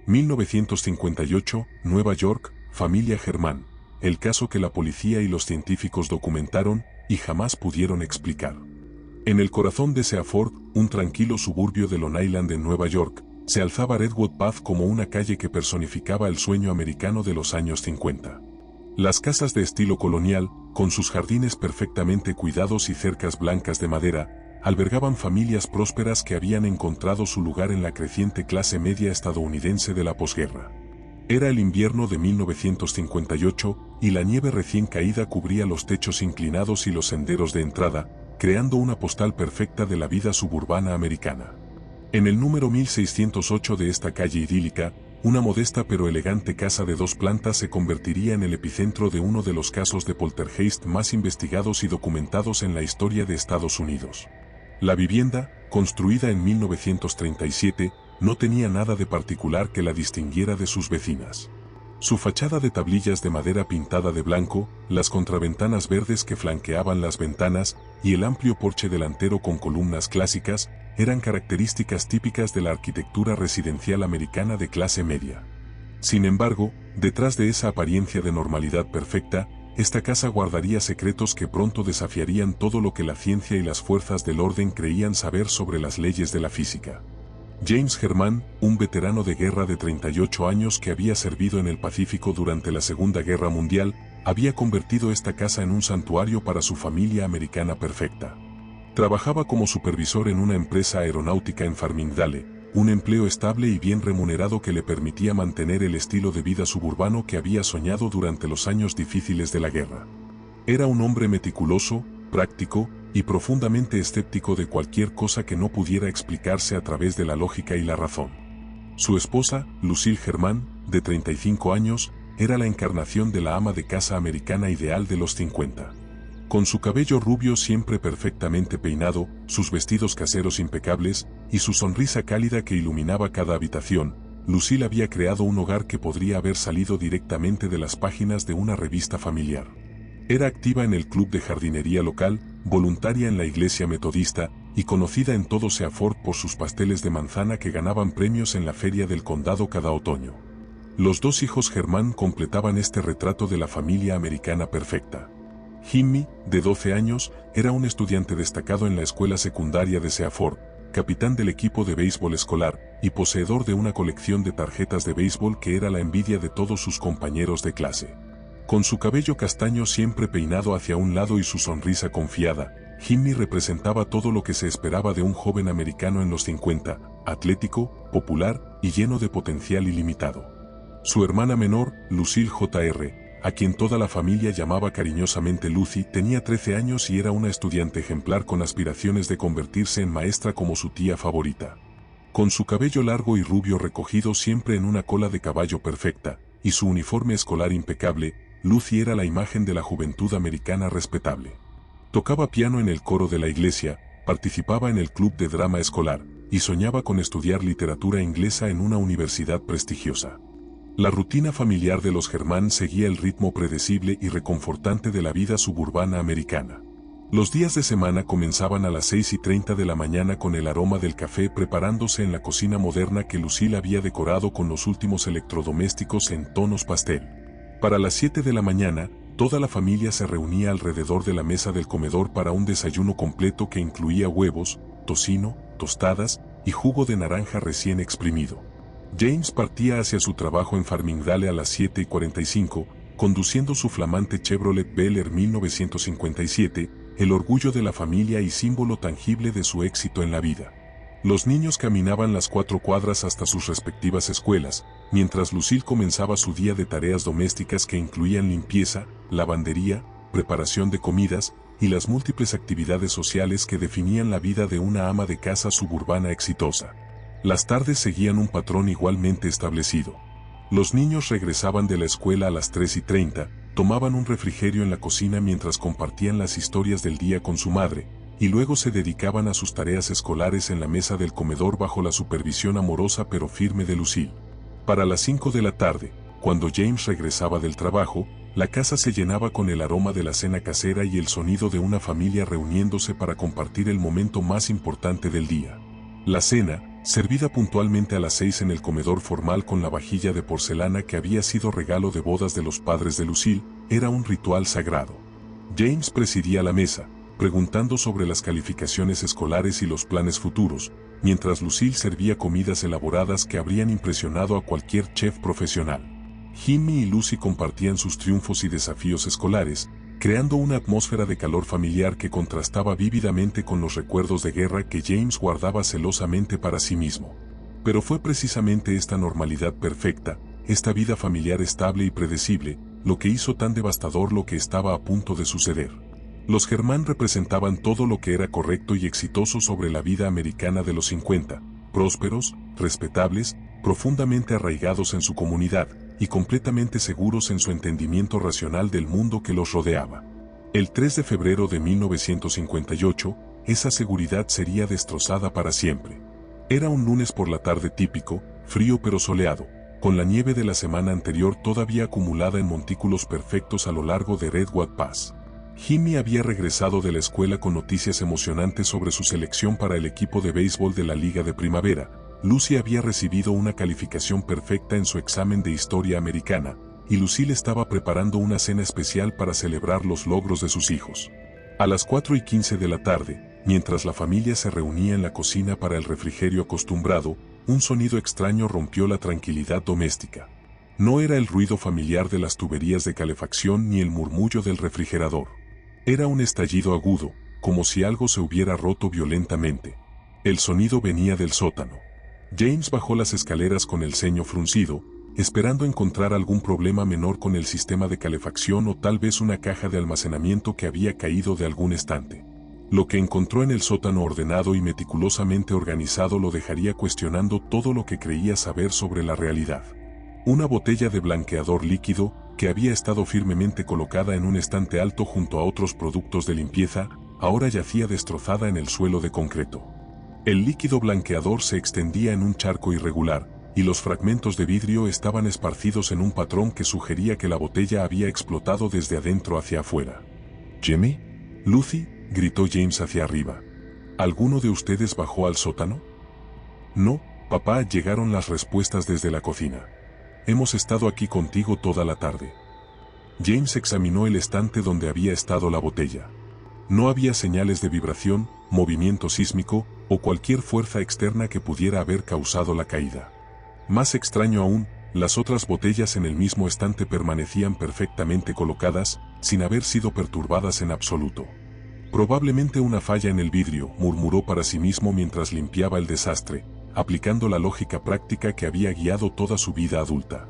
1958, Nueva York, familia Germán. El caso que la policía y los científicos documentaron y jamás pudieron explicar. En el corazón de Seaford, un tranquilo suburbio de Long Island en Nueva York, se alzaba Redwood Path como una calle que personificaba el sueño americano de los años 50. Las casas de estilo colonial, con sus jardines perfectamente cuidados y cercas blancas de madera, albergaban familias prósperas que habían encontrado su lugar en la creciente clase media estadounidense de la posguerra. Era el invierno de 1958 y la nieve recién caída cubría los techos inclinados y los senderos de entrada, creando una postal perfecta de la vida suburbana americana. En el número 1608 de esta calle idílica, una modesta pero elegante casa de 2 plantas se convertiría en el epicentro de uno de los casos de poltergeist más investigados y documentados en la historia de Estados Unidos. La vivienda, construida en 1937, no tenía nada de particular que la distinguiera de sus vecinas. Su fachada de tablillas de madera pintada de blanco, las contraventanas verdes que flanqueaban las ventanas y el amplio porche delantero con columnas clásicas eran características típicas de la arquitectura residencial americana de clase media. Sin embargo, detrás de esa apariencia de normalidad perfecta, esta casa guardaría secretos que pronto desafiarían todo lo que la ciencia y las fuerzas del orden creían saber sobre las leyes de la física. James Germán, un veterano de guerra de 38 años que había servido en el Pacífico durante la Segunda Guerra Mundial, había convertido esta casa en un santuario para su familia americana perfecta. Trabajaba como supervisor en una empresa aeronáutica en Farmingdale, un empleo estable y bien remunerado que le permitía mantener el estilo de vida suburbano que había soñado durante los años difíciles de la guerra. Era un hombre meticuloso, práctico y profundamente escéptico de cualquier cosa que no pudiera explicarse a través de la lógica y la razón. Su esposa, Lucille Germán, de 35 años, era la encarnación de la ama de casa americana ideal de los 50. Con su cabello rubio siempre perfectamente peinado, sus vestidos caseros impecables y su sonrisa cálida que iluminaba cada habitación, Lucille había creado un hogar que podría haber salido directamente de las páginas de una revista familiar. Era activa en el club de jardinería local, voluntaria en la iglesia metodista y conocida en todo Seaford por sus pasteles de manzana que ganaban premios en la feria del condado cada otoño. Los 2 hijos Germán completaban este retrato de la familia americana perfecta. Jimmy, de 12 años, era un estudiante destacado en la escuela secundaria de Seaford, capitán del equipo de béisbol escolar y poseedor de una colección de tarjetas de béisbol que era la envidia de todos sus compañeros de clase. Con su cabello castaño siempre peinado hacia un lado y su sonrisa confiada, Jimmy representaba todo lo que se esperaba de un joven americano en los 50, atlético, popular y lleno de potencial ilimitado. Su hermana menor, Lucille Jr., a quien toda la familia llamaba cariñosamente Lucy, tenía 13 años y era una estudiante ejemplar con aspiraciones de convertirse en maestra como su tía favorita. Con su cabello largo y rubio recogido siempre en una cola de caballo perfecta, y su uniforme escolar impecable, Lucy era la imagen de la juventud americana respetable. Tocaba piano en el coro de la iglesia, participaba en el club de drama escolar, y soñaba con estudiar literatura inglesa en una universidad prestigiosa. La rutina familiar de los Germán seguía el ritmo predecible y reconfortante de la vida suburbana americana. Los días de semana comenzaban a las 6:30 de la mañana con el aroma del café preparándose en la cocina moderna que Lucille había decorado con los últimos electrodomésticos en tonos pastel. Para las 7 de la mañana, toda la familia se reunía alrededor de la mesa del comedor para un desayuno completo que incluía huevos, tocino, tostadas y jugo de naranja recién exprimido. James partía hacia su trabajo en Farmingdale a las 7:45, conduciendo su flamante Chevrolet Bel Air 1957, el orgullo de la familia y símbolo tangible de su éxito en la vida. Los niños caminaban las 4 cuadras hasta sus respectivas escuelas, mientras Lucille comenzaba su día de tareas domésticas que incluían limpieza, lavandería, preparación de comidas y las múltiples actividades sociales que definían la vida de una ama de casa suburbana exitosa. Las tardes seguían un patrón igualmente establecido. Los niños regresaban de la escuela a las 3:30, tomaban un refrigerio en la cocina mientras compartían las historias del día con su madre, y luego se dedicaban a sus tareas escolares en la mesa del comedor bajo la supervisión amorosa pero firme de Lucille. Para las 5 de la tarde, cuando James regresaba del trabajo, la casa se llenaba con el aroma de la cena casera y el sonido de una familia reuniéndose para compartir el momento más importante del día. La cena, servida puntualmente a las 6 en el comedor formal con la vajilla de porcelana que había sido regalo de bodas de los padres de Lucille, era un ritual sagrado. James presidía la mesa, preguntando sobre las calificaciones escolares y los planes futuros, mientras Lucille servía comidas elaboradas que habrían impresionado a cualquier chef profesional. Jimmy y Lucy compartían sus triunfos y desafíos escolares, creando una atmósfera de calor familiar que contrastaba vívidamente con los recuerdos de guerra que James guardaba celosamente para sí mismo. Pero fue precisamente esta normalidad perfecta, esta vida familiar estable y predecible, lo que hizo tan devastador lo que estaba a punto de suceder. Los Germán representaban todo lo que era correcto y exitoso sobre la vida americana de los 50, prósperos, respetables, profundamente arraigados en su comunidad, y completamente seguros en su entendimiento racional del mundo que los rodeaba. El 3 de febrero de 1958, esa seguridad sería destrozada para siempre. Era un lunes por la tarde típico, frío pero soleado, con la nieve de la semana anterior todavía acumulada en montículos perfectos a lo largo de Redwood Pass. Jimmy había regresado de la escuela con noticias emocionantes sobre su selección para el equipo de béisbol de la Liga de Primavera. Lucy había recibido una calificación perfecta en su examen de historia americana, y Lucille estaba preparando una cena especial para celebrar los logros de sus hijos. A las 4:15 de la tarde, mientras la familia se reunía en la cocina para el refrigerio acostumbrado, un sonido extraño rompió la tranquilidad doméstica. No era el ruido familiar de las tuberías de calefacción ni el murmullo del refrigerador. Era un estallido agudo, como si algo se hubiera roto violentamente. El sonido venía del sótano. James bajó las escaleras con el ceño fruncido, esperando encontrar algún problema menor con el sistema de calefacción o tal vez una caja de almacenamiento que había caído de algún estante. Lo que encontró en el sótano ordenado y meticulosamente organizado lo dejaría cuestionando todo lo que creía saber sobre la realidad. Una botella de blanqueador líquido, que había estado firmemente colocada en un estante alto junto a otros productos de limpieza, ahora yacía destrozada en el suelo de concreto. El líquido blanqueador se extendía en un charco irregular, y los fragmentos de vidrio estaban esparcidos en un patrón que sugería que la botella había explotado desde adentro hacia afuera. «¿Jimmy? Lucy», gritó James hacia arriba. «¿Alguno de ustedes bajó al sótano?» «No, papá», llegaron las respuestas desde la cocina. «Hemos estado aquí contigo toda la tarde». James examinó el estante donde había estado la botella. No había señales de vibración, movimiento sísmico, o cualquier fuerza externa que pudiera haber causado la caída. Más extraño aún, las otras botellas en el mismo estante permanecían perfectamente colocadas, sin haber sido perturbadas en absoluto. «Probablemente una falla en el vidrio», murmuró para sí mismo mientras limpiaba el desastre, aplicando la lógica práctica que había guiado toda su vida adulta.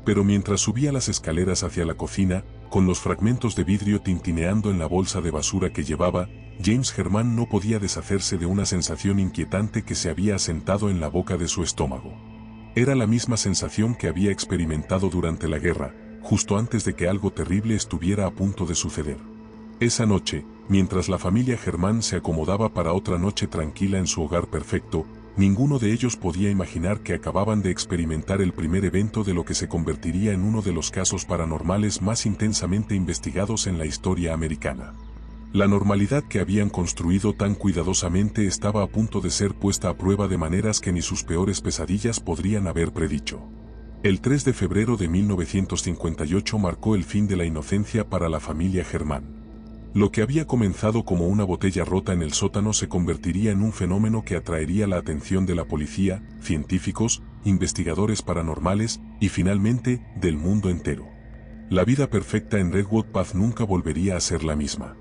Pero mientras subía las escaleras hacia la cocina, con los fragmentos de vidrio tintineando en la bolsa de basura que llevaba, James Germán no podía deshacerse de una sensación inquietante que se había asentado en la boca de su estómago. Era la misma sensación que había experimentado durante la guerra, justo antes de que algo terrible estuviera a punto de suceder. Esa noche, mientras la familia Germán se acomodaba para otra noche tranquila en su hogar perfecto, ninguno de ellos podía imaginar que acababan de experimentar el primer evento de lo que se convertiría en uno de los casos paranormales más intensamente investigados en la historia americana. La normalidad que habían construido tan cuidadosamente estaba a punto de ser puesta a prueba de maneras que ni sus peores pesadillas podrían haber predicho. El 3 de febrero de 1958 marcó el fin de la inocencia para la familia Germán. Lo que había comenzado como una botella rota en el sótano se convertiría en un fenómeno que atraería la atención de la policía, científicos, investigadores paranormales y finalmente, del mundo entero. La vida perfecta en Redwood Path nunca volvería a ser la misma.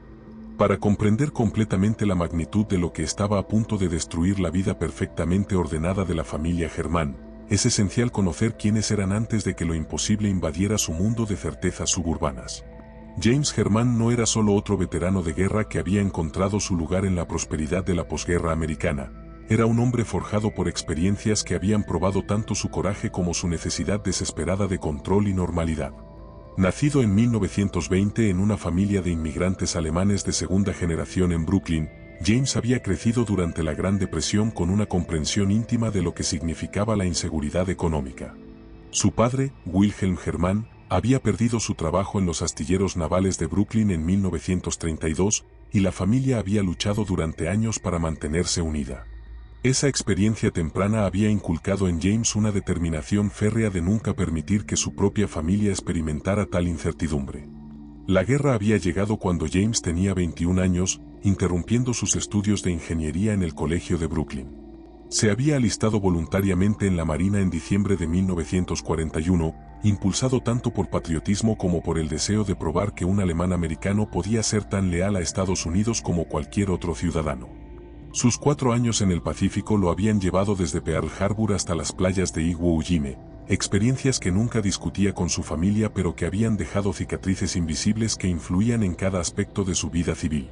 Para comprender completamente la magnitud de lo que estaba a punto de destruir la vida perfectamente ordenada de la familia Germán, es esencial conocer quiénes eran antes de que lo imposible invadiera su mundo de certezas suburbanas. James Germán no era solo otro veterano de guerra que había encontrado su lugar en la prosperidad de la posguerra americana, era un hombre forjado por experiencias que habían probado tanto su coraje como su necesidad desesperada de control y normalidad. Nacido en 1920 en una familia de inmigrantes alemanes de segunda generación en Brooklyn, James había crecido durante la Gran Depresión con una comprensión íntima de lo que significaba la inseguridad económica. Su padre, Wilhelm Germán, había perdido su trabajo en los astilleros navales de Brooklyn en 1932, y la familia había luchado durante años para mantenerse unida. Esa experiencia temprana había inculcado en James una determinación férrea de nunca permitir que su propia familia experimentara tal incertidumbre. La guerra había llegado cuando James tenía 21 años, interrumpiendo sus estudios de ingeniería en el colegio de Brooklyn. Se había alistado voluntariamente en la Marina en diciembre de 1941, impulsado tanto por patriotismo como por el deseo de probar que un alemán americano podía ser tan leal a Estados Unidos como cualquier otro ciudadano. Sus 4 años en el Pacífico lo habían llevado desde Pearl Harbor hasta las playas de Iwo Jima, experiencias que nunca discutía con su familia pero que habían dejado cicatrices invisibles que influían en cada aspecto de su vida civil.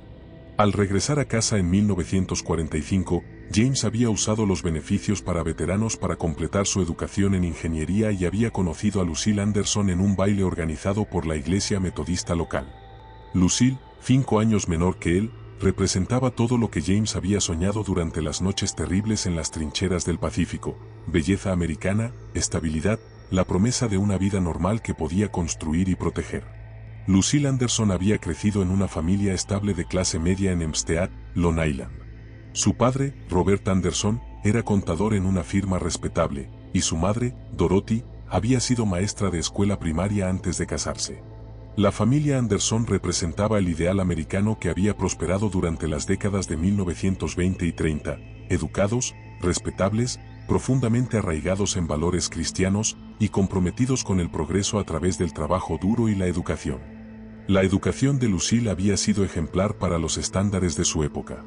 Al regresar a casa en 1945, James había usado los beneficios para veteranos para completar su educación en ingeniería y había conocido a Lucille Anderson en un baile organizado por la iglesia metodista local. Lucille, 5 años menor que él, representaba todo lo que James había soñado durante las noches terribles en las trincheras del Pacífico: belleza americana, estabilidad, la promesa de una vida normal que podía construir y proteger. Lucille Anderson había crecido en una familia estable de clase media en Hempstead, Long Island. Su padre, Robert Anderson, era contador en una firma respetable, y su madre, Dorothy, había sido maestra de escuela primaria antes de casarse. La familia Anderson representaba el ideal americano que había prosperado durante las décadas de 1920 y 30, educados, respetables, profundamente arraigados en valores cristianos y comprometidos con el progreso a través del trabajo duro y la educación. La educación de Lucille había sido ejemplar para los estándares de su época.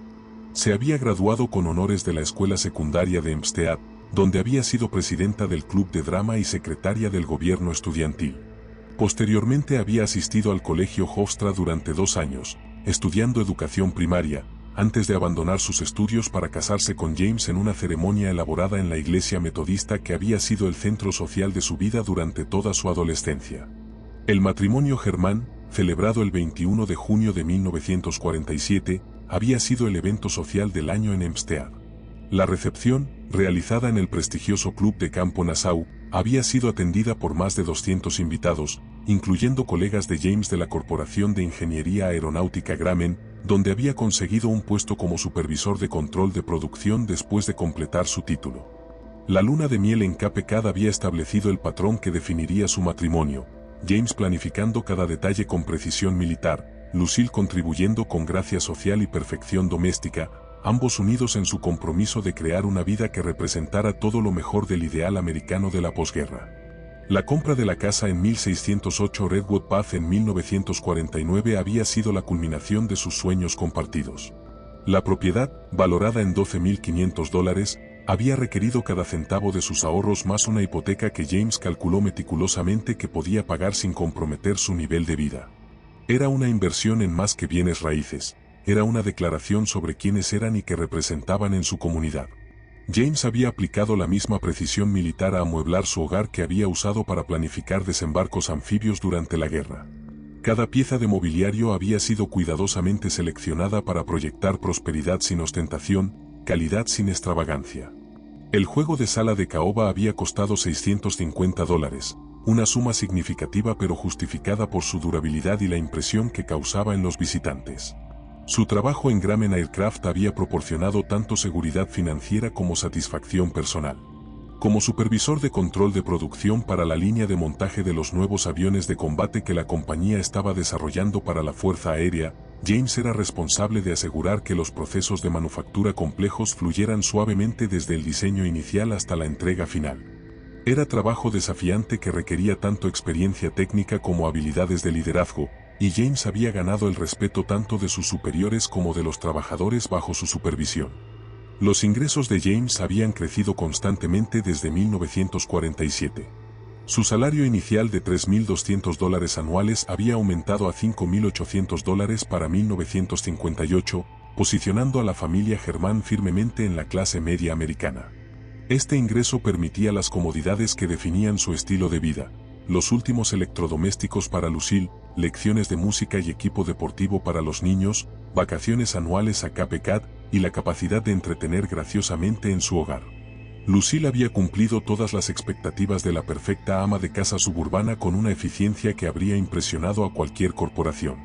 Se había graduado con honores de la escuela secundaria de Hempstead, donde había sido presidenta del club de drama y secretaria del gobierno estudiantil. Posteriormente había asistido al colegio Hofstra durante 2 años, estudiando educación primaria, antes de abandonar sus estudios para casarse con James en una ceremonia elaborada en la iglesia metodista que había sido el centro social de su vida durante toda su adolescencia. El matrimonio Germán, celebrado el 21 de junio de 1947, había sido el evento social del año en Hempstead. La recepción, realizada en el prestigioso Club de Campo Nassau, había sido atendida por más de 200 invitados, incluyendo colegas de James de la Corporación de Ingeniería Aeronáutica Grumman, donde había conseguido un puesto como supervisor de control de producción después de completar su título. La luna de miel en Cape Cod había establecido el patrón que definiría su matrimonio, James planificando cada detalle con precisión militar, Lucille contribuyendo con gracia social y perfección doméstica, ambos unidos en su compromiso de crear una vida que representara todo lo mejor del ideal americano de la posguerra. La compra de la casa en 1608 Redwood Path en 1949 había sido la culminación de sus sueños compartidos. La propiedad, valorada en $12,500, había requerido cada centavo de sus ahorros más una hipoteca que James calculó meticulosamente que podía pagar sin comprometer su nivel de vida. Era una inversión en más que bienes raíces, era una declaración sobre quiénes eran y que representaban en su comunidad. James había aplicado la misma precisión militar a amueblar su hogar que había usado para planificar desembarcos anfibios durante la guerra. Cada pieza de mobiliario había sido cuidadosamente seleccionada para proyectar prosperidad sin ostentación, calidad sin extravagancia. El juego de sala de caoba había costado $650, una suma significativa pero justificada por su durabilidad y la impresión que causaba en los visitantes. Su trabajo en Grumman Aircraft había proporcionado tanto seguridad financiera como satisfacción personal. Como supervisor de control de producción para la línea de montaje de los nuevos aviones de combate que la compañía estaba desarrollando para la Fuerza Aérea, James era responsable de asegurar que los procesos de manufactura complejos fluyeran suavemente desde el diseño inicial hasta la entrega final. Era trabajo desafiante que requería tanto experiencia técnica como habilidades de liderazgo, y James había ganado el respeto tanto de sus superiores como de los trabajadores bajo su supervisión. Los ingresos de James habían crecido constantemente desde 1947. Su salario inicial de $3,200 anuales había aumentado a $5,800 para 1958, posicionando a la familia Germán firmemente en la clase media americana. Este ingreso permitía las comodidades que definían su estilo de vida, los últimos electrodomésticos para Lucille, lecciones de música y equipo deportivo para los niños, vacaciones anuales a Cape Cod y la capacidad de entretener graciosamente en su hogar. Lucille había cumplido todas las expectativas de la perfecta ama de casa suburbana con una eficiencia que habría impresionado a cualquier corporación.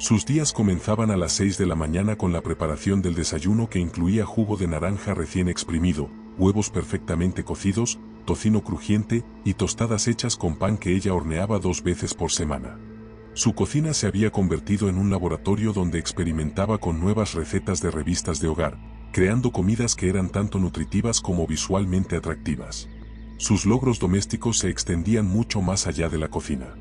Sus días comenzaban a las 6 de la mañana con la preparación del desayuno que incluía jugo de naranja recién exprimido, huevos perfectamente cocidos, tocino crujiente y tostadas hechas con pan que ella horneaba 2 veces por semana. Su cocina se había convertido en un laboratorio donde experimentaba con nuevas recetas de revistas de hogar, creando comidas que eran tanto nutritivas como visualmente atractivas. Sus logros domésticos se extendían mucho más allá de la cocina.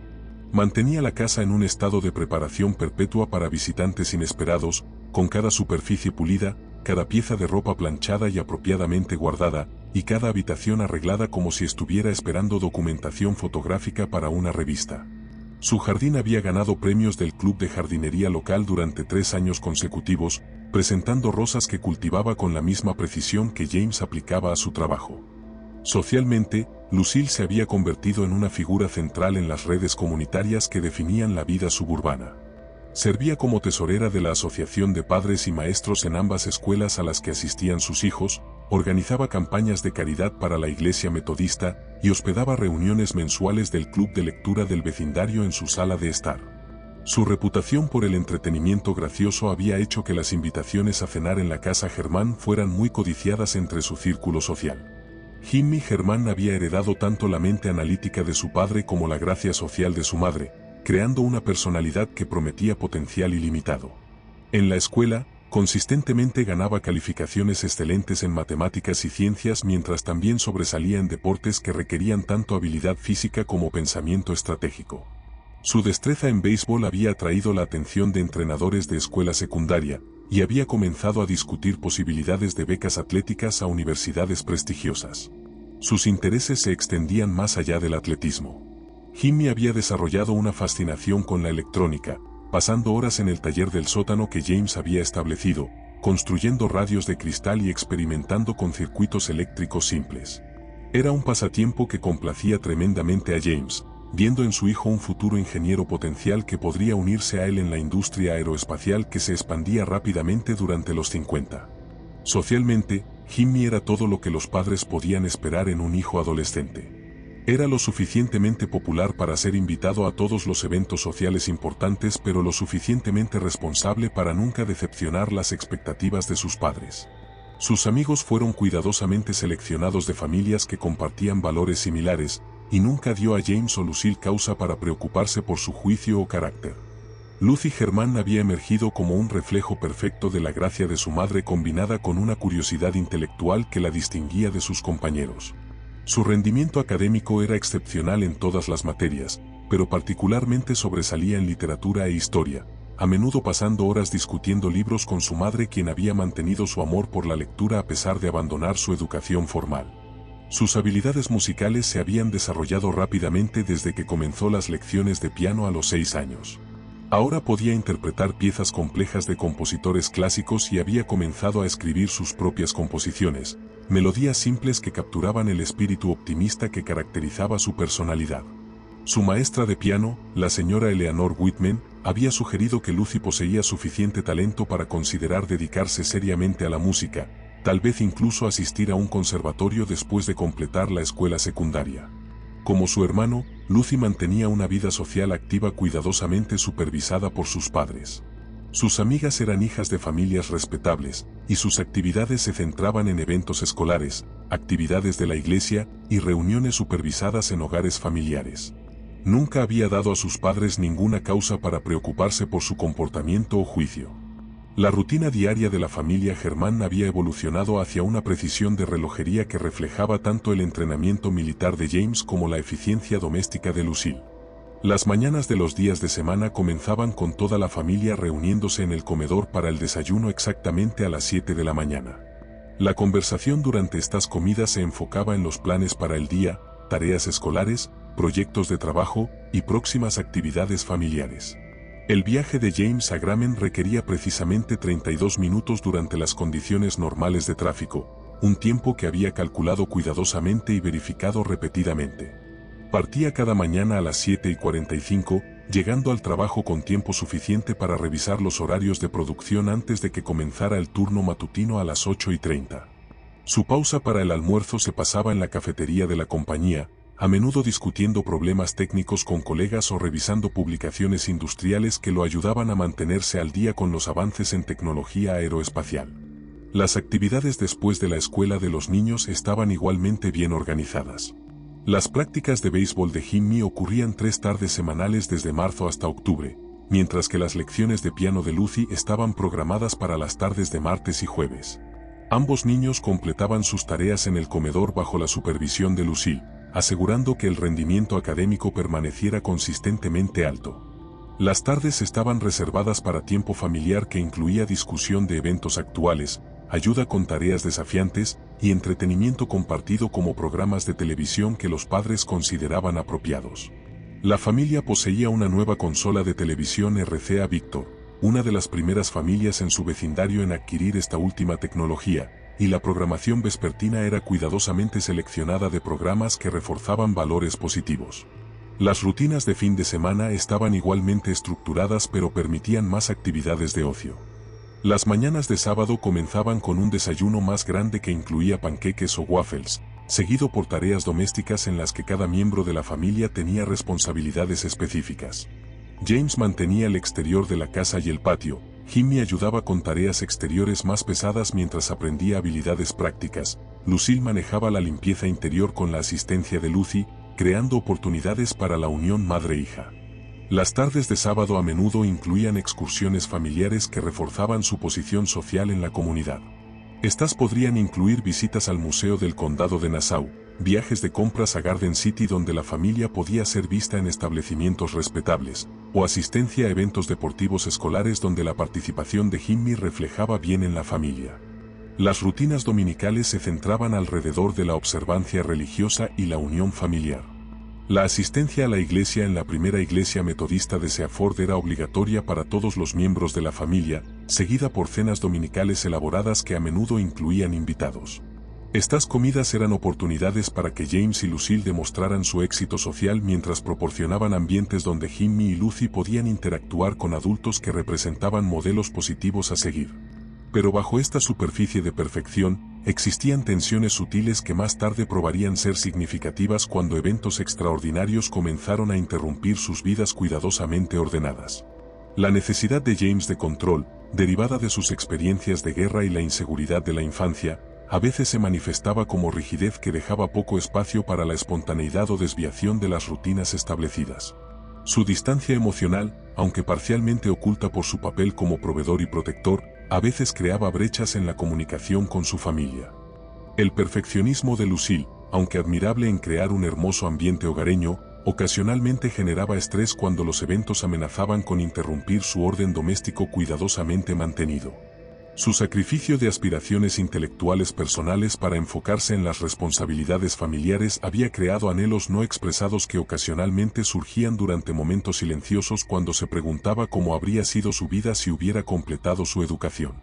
Mantenía la casa en un estado de preparación perpetua para visitantes inesperados, con cada superficie pulida, cada pieza de ropa planchada y apropiadamente guardada, y cada habitación arreglada como si estuviera esperando documentación fotográfica para una revista. Su jardín había ganado premios del club de jardinería local durante 3 años consecutivos, presentando rosas que cultivaba con la misma precisión que James aplicaba a su trabajo. Socialmente, Lucille se había convertido en una figura central en las redes comunitarias que definían la vida suburbana. Servía como tesorera de la Asociación de Padres y Maestros en ambas escuelas a las que asistían sus hijos, organizaba campañas de caridad para la Iglesia Metodista y hospedaba reuniones mensuales del club de lectura del vecindario en su sala de estar. Su reputación por el entretenimiento gracioso había hecho que las invitaciones a cenar en la casa Germán fueran muy codiciadas entre su círculo social. Jimmy Germán había heredado tanto la mente analítica de su padre como la gracia social de su madre, creando una personalidad que prometía potencial ilimitado. En la escuela, consistentemente ganaba calificaciones excelentes en matemáticas y ciencias mientras también sobresalía en deportes que requerían tanto habilidad física como pensamiento estratégico. Su destreza en béisbol había atraído la atención de entrenadores de escuela secundaria, y había comenzado a discutir posibilidades de becas atléticas a universidades prestigiosas. Sus intereses se extendían más allá del atletismo. Jimmy había desarrollado una fascinación con la electrónica, pasando horas en el taller del sótano que James había establecido, construyendo radios de cristal y experimentando con circuitos eléctricos simples. Era un pasatiempo que complacía tremendamente a James, viendo en su hijo un futuro ingeniero potencial que podría unirse a él en la industria aeroespacial que se expandía rápidamente durante los 50. Socialmente, Jimmy era todo lo que los padres podían esperar en un hijo adolescente. Era lo suficientemente popular para ser invitado a todos los eventos sociales importantes, pero lo suficientemente responsable para nunca decepcionar las expectativas de sus padres. Sus amigos fueron cuidadosamente seleccionados de familias que compartían valores similares, y nunca dio a James o Lucille causa para preocuparse por su juicio o carácter. Lucy Germán había emergido como un reflejo perfecto de la gracia de su madre combinada con una curiosidad intelectual que la distinguía de sus compañeros. Su rendimiento académico era excepcional en todas las materias, pero particularmente sobresalía en literatura e historia, a menudo pasando horas discutiendo libros con su madre, quien había mantenido su amor por la lectura a pesar de abandonar su educación formal. Sus habilidades musicales se habían desarrollado rápidamente desde que comenzó las lecciones de piano a los 6 años. Ahora podía interpretar piezas complejas de compositores clásicos y había comenzado a escribir sus propias composiciones, melodías simples que capturaban el espíritu optimista que caracterizaba su personalidad. Su maestra de piano, la señora Eleanor Whitman, había sugerido que Lucy poseía suficiente talento para considerar dedicarse seriamente a la música, tal vez incluso asistir a un conservatorio después de completar la escuela secundaria. Como su hermano, Lucy mantenía una vida social activa cuidadosamente supervisada por sus padres. Sus amigas eran hijas de familias respetables, y sus actividades se centraban en eventos escolares, actividades de la iglesia y reuniones supervisadas en hogares familiares. Nunca había dado a sus padres ninguna causa para preocuparse por su comportamiento o juicio. La rutina diaria de la familia Germán había evolucionado hacia una precisión de relojería que reflejaba tanto el entrenamiento militar de James como la eficiencia doméstica de Lucille. Las mañanas de los días de semana comenzaban con toda la familia reuniéndose en el comedor para el desayuno exactamente a las 7 de la mañana. La conversación durante estas comidas se enfocaba en los planes para el día, tareas escolares, proyectos de trabajo y próximas actividades familiares. El viaje de James a Graham requería precisamente 32 minutos durante las condiciones normales de tráfico, un tiempo que había calculado cuidadosamente y verificado repetidamente. Partía cada mañana a las 7:45, llegando al trabajo con tiempo suficiente para revisar los horarios de producción antes de que comenzara el turno matutino a las 8:30. Su pausa para el almuerzo se pasaba en la cafetería de la compañía, a menudo discutiendo problemas técnicos con colegas o revisando publicaciones industriales que lo ayudaban a mantenerse al día con los avances en tecnología aeroespacial. Las actividades después de la escuela de los niños estaban igualmente bien organizadas. Las prácticas de béisbol de Jimmy ocurrían 3 tardes semanales desde marzo hasta octubre, mientras que las lecciones de piano de Lucy estaban programadas para las tardes de martes y jueves. Ambos niños completaban sus tareas en el comedor bajo la supervisión de Lucille, asegurando que el rendimiento académico permaneciera consistentemente alto. Las tardes estaban reservadas para tiempo familiar que incluía discusión de eventos actuales, ayuda con tareas desafiantes y entretenimiento compartido como programas de televisión que los padres consideraban apropiados. La familia poseía una nueva consola de televisión RCA Victor, una de las primeras familias en su vecindario en adquirir esta última tecnología, y la programación vespertina era cuidadosamente seleccionada de programas que reforzaban valores positivos. Las rutinas de fin de semana estaban igualmente estructuradas pero permitían más actividades de ocio. Las mañanas de sábado comenzaban con un desayuno más grande que incluía panqueques o waffles, seguido por tareas domésticas en las que cada miembro de la familia tenía responsabilidades específicas. James mantenía el exterior de la casa y el patio, Jimmy ayudaba con tareas exteriores más pesadas mientras aprendía habilidades prácticas, Lucille manejaba la limpieza interior con la asistencia de Lucy, creando oportunidades para la unión madre-hija. Las tardes de sábado a menudo incluían excursiones familiares que reforzaban su posición social en la comunidad. Estas podrían incluir visitas al Museo del Condado de Nassau, viajes de compras a Garden City donde la familia podía ser vista en establecimientos respetables, o asistencia a eventos deportivos escolares donde la participación de Jimmy reflejaba bien en la familia. Las rutinas dominicales se centraban alrededor de la observancia religiosa y la unión familiar. La asistencia a la iglesia en la primera iglesia metodista de Seaford era obligatoria para todos los miembros de la familia, seguida por cenas dominicales elaboradas que a menudo incluían invitados. Estas comidas eran oportunidades para que James y Lucille demostraran su éxito social mientras proporcionaban ambientes donde Jimmy y Lucy podían interactuar con adultos que representaban modelos positivos a seguir. Pero bajo esta superficie de perfección, existían tensiones sutiles que más tarde probarían ser significativas cuando eventos extraordinarios comenzaron a interrumpir sus vidas cuidadosamente ordenadas. La necesidad de James de control, derivada de sus experiencias de guerra y la inseguridad de la infancia, a veces se manifestaba como rigidez que dejaba poco espacio para la espontaneidad o desviación de las rutinas establecidas. Su distancia emocional, aunque parcialmente oculta por su papel como proveedor y protector, a veces creaba brechas en la comunicación con su familia. El perfeccionismo de Lucille, aunque admirable en crear un hermoso ambiente hogareño, ocasionalmente generaba estrés cuando los eventos amenazaban con interrumpir su orden doméstico cuidadosamente mantenido. Su sacrificio de aspiraciones intelectuales personales para enfocarse en las responsabilidades familiares había creado anhelos no expresados que ocasionalmente surgían durante momentos silenciosos cuando se preguntaba cómo habría sido su vida si hubiera completado su educación.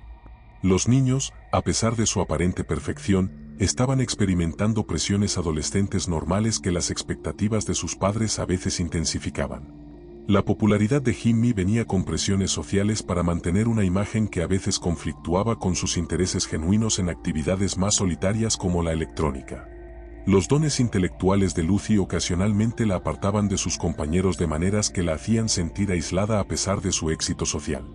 Los niños, a pesar de su aparente perfección, estaban experimentando presiones adolescentes normales que las expectativas de sus padres a veces intensificaban. La popularidad de Jimmy venía con presiones sociales para mantener una imagen que a veces conflictuaba con sus intereses genuinos en actividades más solitarias como la electrónica. Los dones intelectuales de Lucy ocasionalmente la apartaban de sus compañeros de maneras que la hacían sentir aislada a pesar de su éxito social.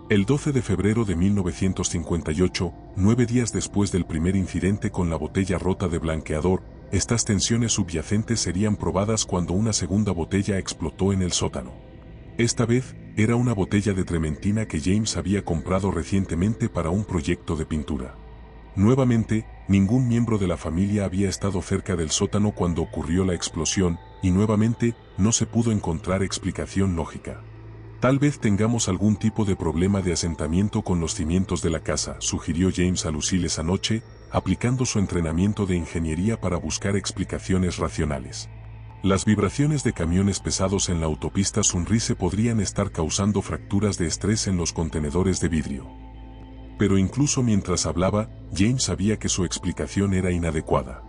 El 12 de febrero de 1958, 9 días después del primer incidente con la botella rota de blanqueador, estas tensiones subyacentes serían probadas cuando una segunda botella explotó en el sótano. Esta vez, era una botella de trementina que James había comprado recientemente para un proyecto de pintura. Nuevamente, ningún miembro de la familia había estado cerca del sótano cuando ocurrió la explosión, y nuevamente, no se pudo encontrar explicación lógica. Tal vez tengamos algún tipo de problema de asentamiento con los cimientos de la casa, sugirió James a Lucille esa noche, aplicando su entrenamiento de ingeniería para buscar explicaciones racionales. Las vibraciones de camiones pesados en la autopista Sunrise podrían estar causando fracturas de estrés en los contenedores de vidrio. Pero incluso mientras hablaba, James sabía que su explicación era inadecuada.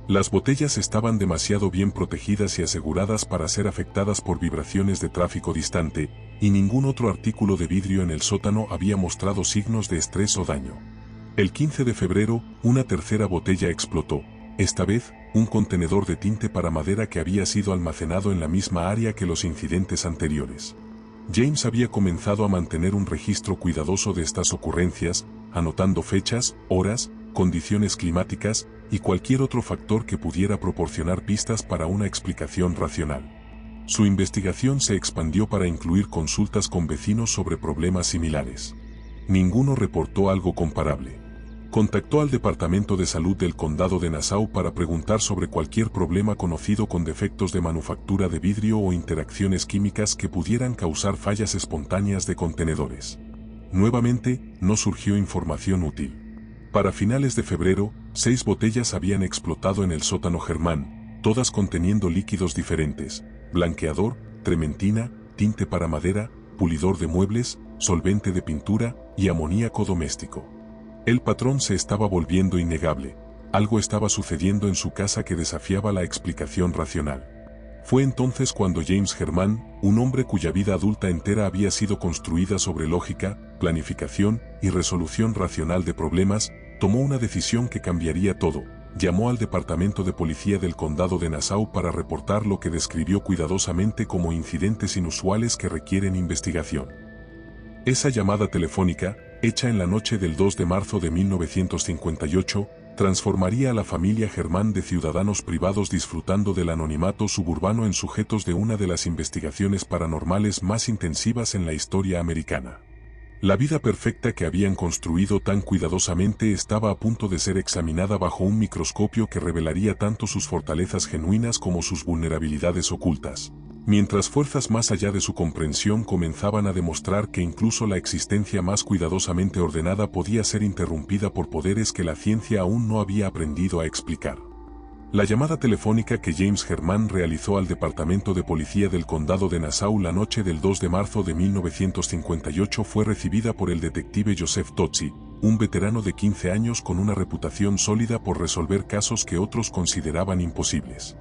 Las botellas estaban demasiado bien protegidas y aseguradas para ser afectadas por vibraciones de tráfico distante, y ningún otro artículo de vidrio en el sótano había mostrado signos de estrés o daño. El 15 de febrero, una tercera botella explotó, esta vez, un contenedor de tinte para madera que había sido almacenado en la misma área que los incidentes anteriores. James había comenzado a mantener un registro cuidadoso de estas ocurrencias, anotando fechas, horas, condiciones climáticas y cualquier otro factor que pudiera proporcionar pistas para una explicación racional. Su investigación se expandió para incluir consultas con vecinos sobre problemas similares. Ninguno reportó algo comparable. Contactó al Departamento de Salud del Condado de Nassau para preguntar sobre cualquier problema conocido con defectos de manufactura de vidrio o interacciones químicas que pudieran causar fallas espontáneas de contenedores. Nuevamente, no surgió información útil. Para finales de febrero, 6 botellas habían explotado en el sótano Germán, todas conteniendo líquidos diferentes: blanqueador, trementina, tinte para madera, pulidor de muebles, solvente de pintura y amoníaco doméstico. El patrón se estaba volviendo innegable. Algo estaba sucediendo en su casa que desafiaba la explicación racional. Fue entonces cuando James Germán, un hombre cuya vida adulta entera había sido construida sobre lógica, planificación y resolución racional de problemas, tomó una decisión que cambiaría todo. Llamó al Departamento de Policía del Condado de Nassau para reportar lo que describió cuidadosamente como incidentes inusuales que requieren investigación. Esa llamada telefónica, hecha en la noche del 2 de marzo de 1958, transformaría a la familia Germán de ciudadanos privados disfrutando del anonimato suburbano en sujetos de una de las investigaciones paranormales más intensivas en la historia americana. La vida perfecta que habían construido tan cuidadosamente estaba a punto de ser examinada bajo un microscopio que revelaría tanto sus fortalezas genuinas como sus vulnerabilidades ocultas. Mientras fuerzas más allá de su comprensión comenzaban a demostrar que incluso la existencia más cuidadosamente ordenada podía ser interrumpida por poderes que la ciencia aún no había aprendido a explicar. La llamada telefónica que James Germán realizó al Departamento de Policía del Condado de Nassau la noche del 2 de marzo de 1958 fue recibida por el detective Joseph Tozzi, un veterano de 15 años con una reputación sólida por resolver casos que otros consideraban imposibles.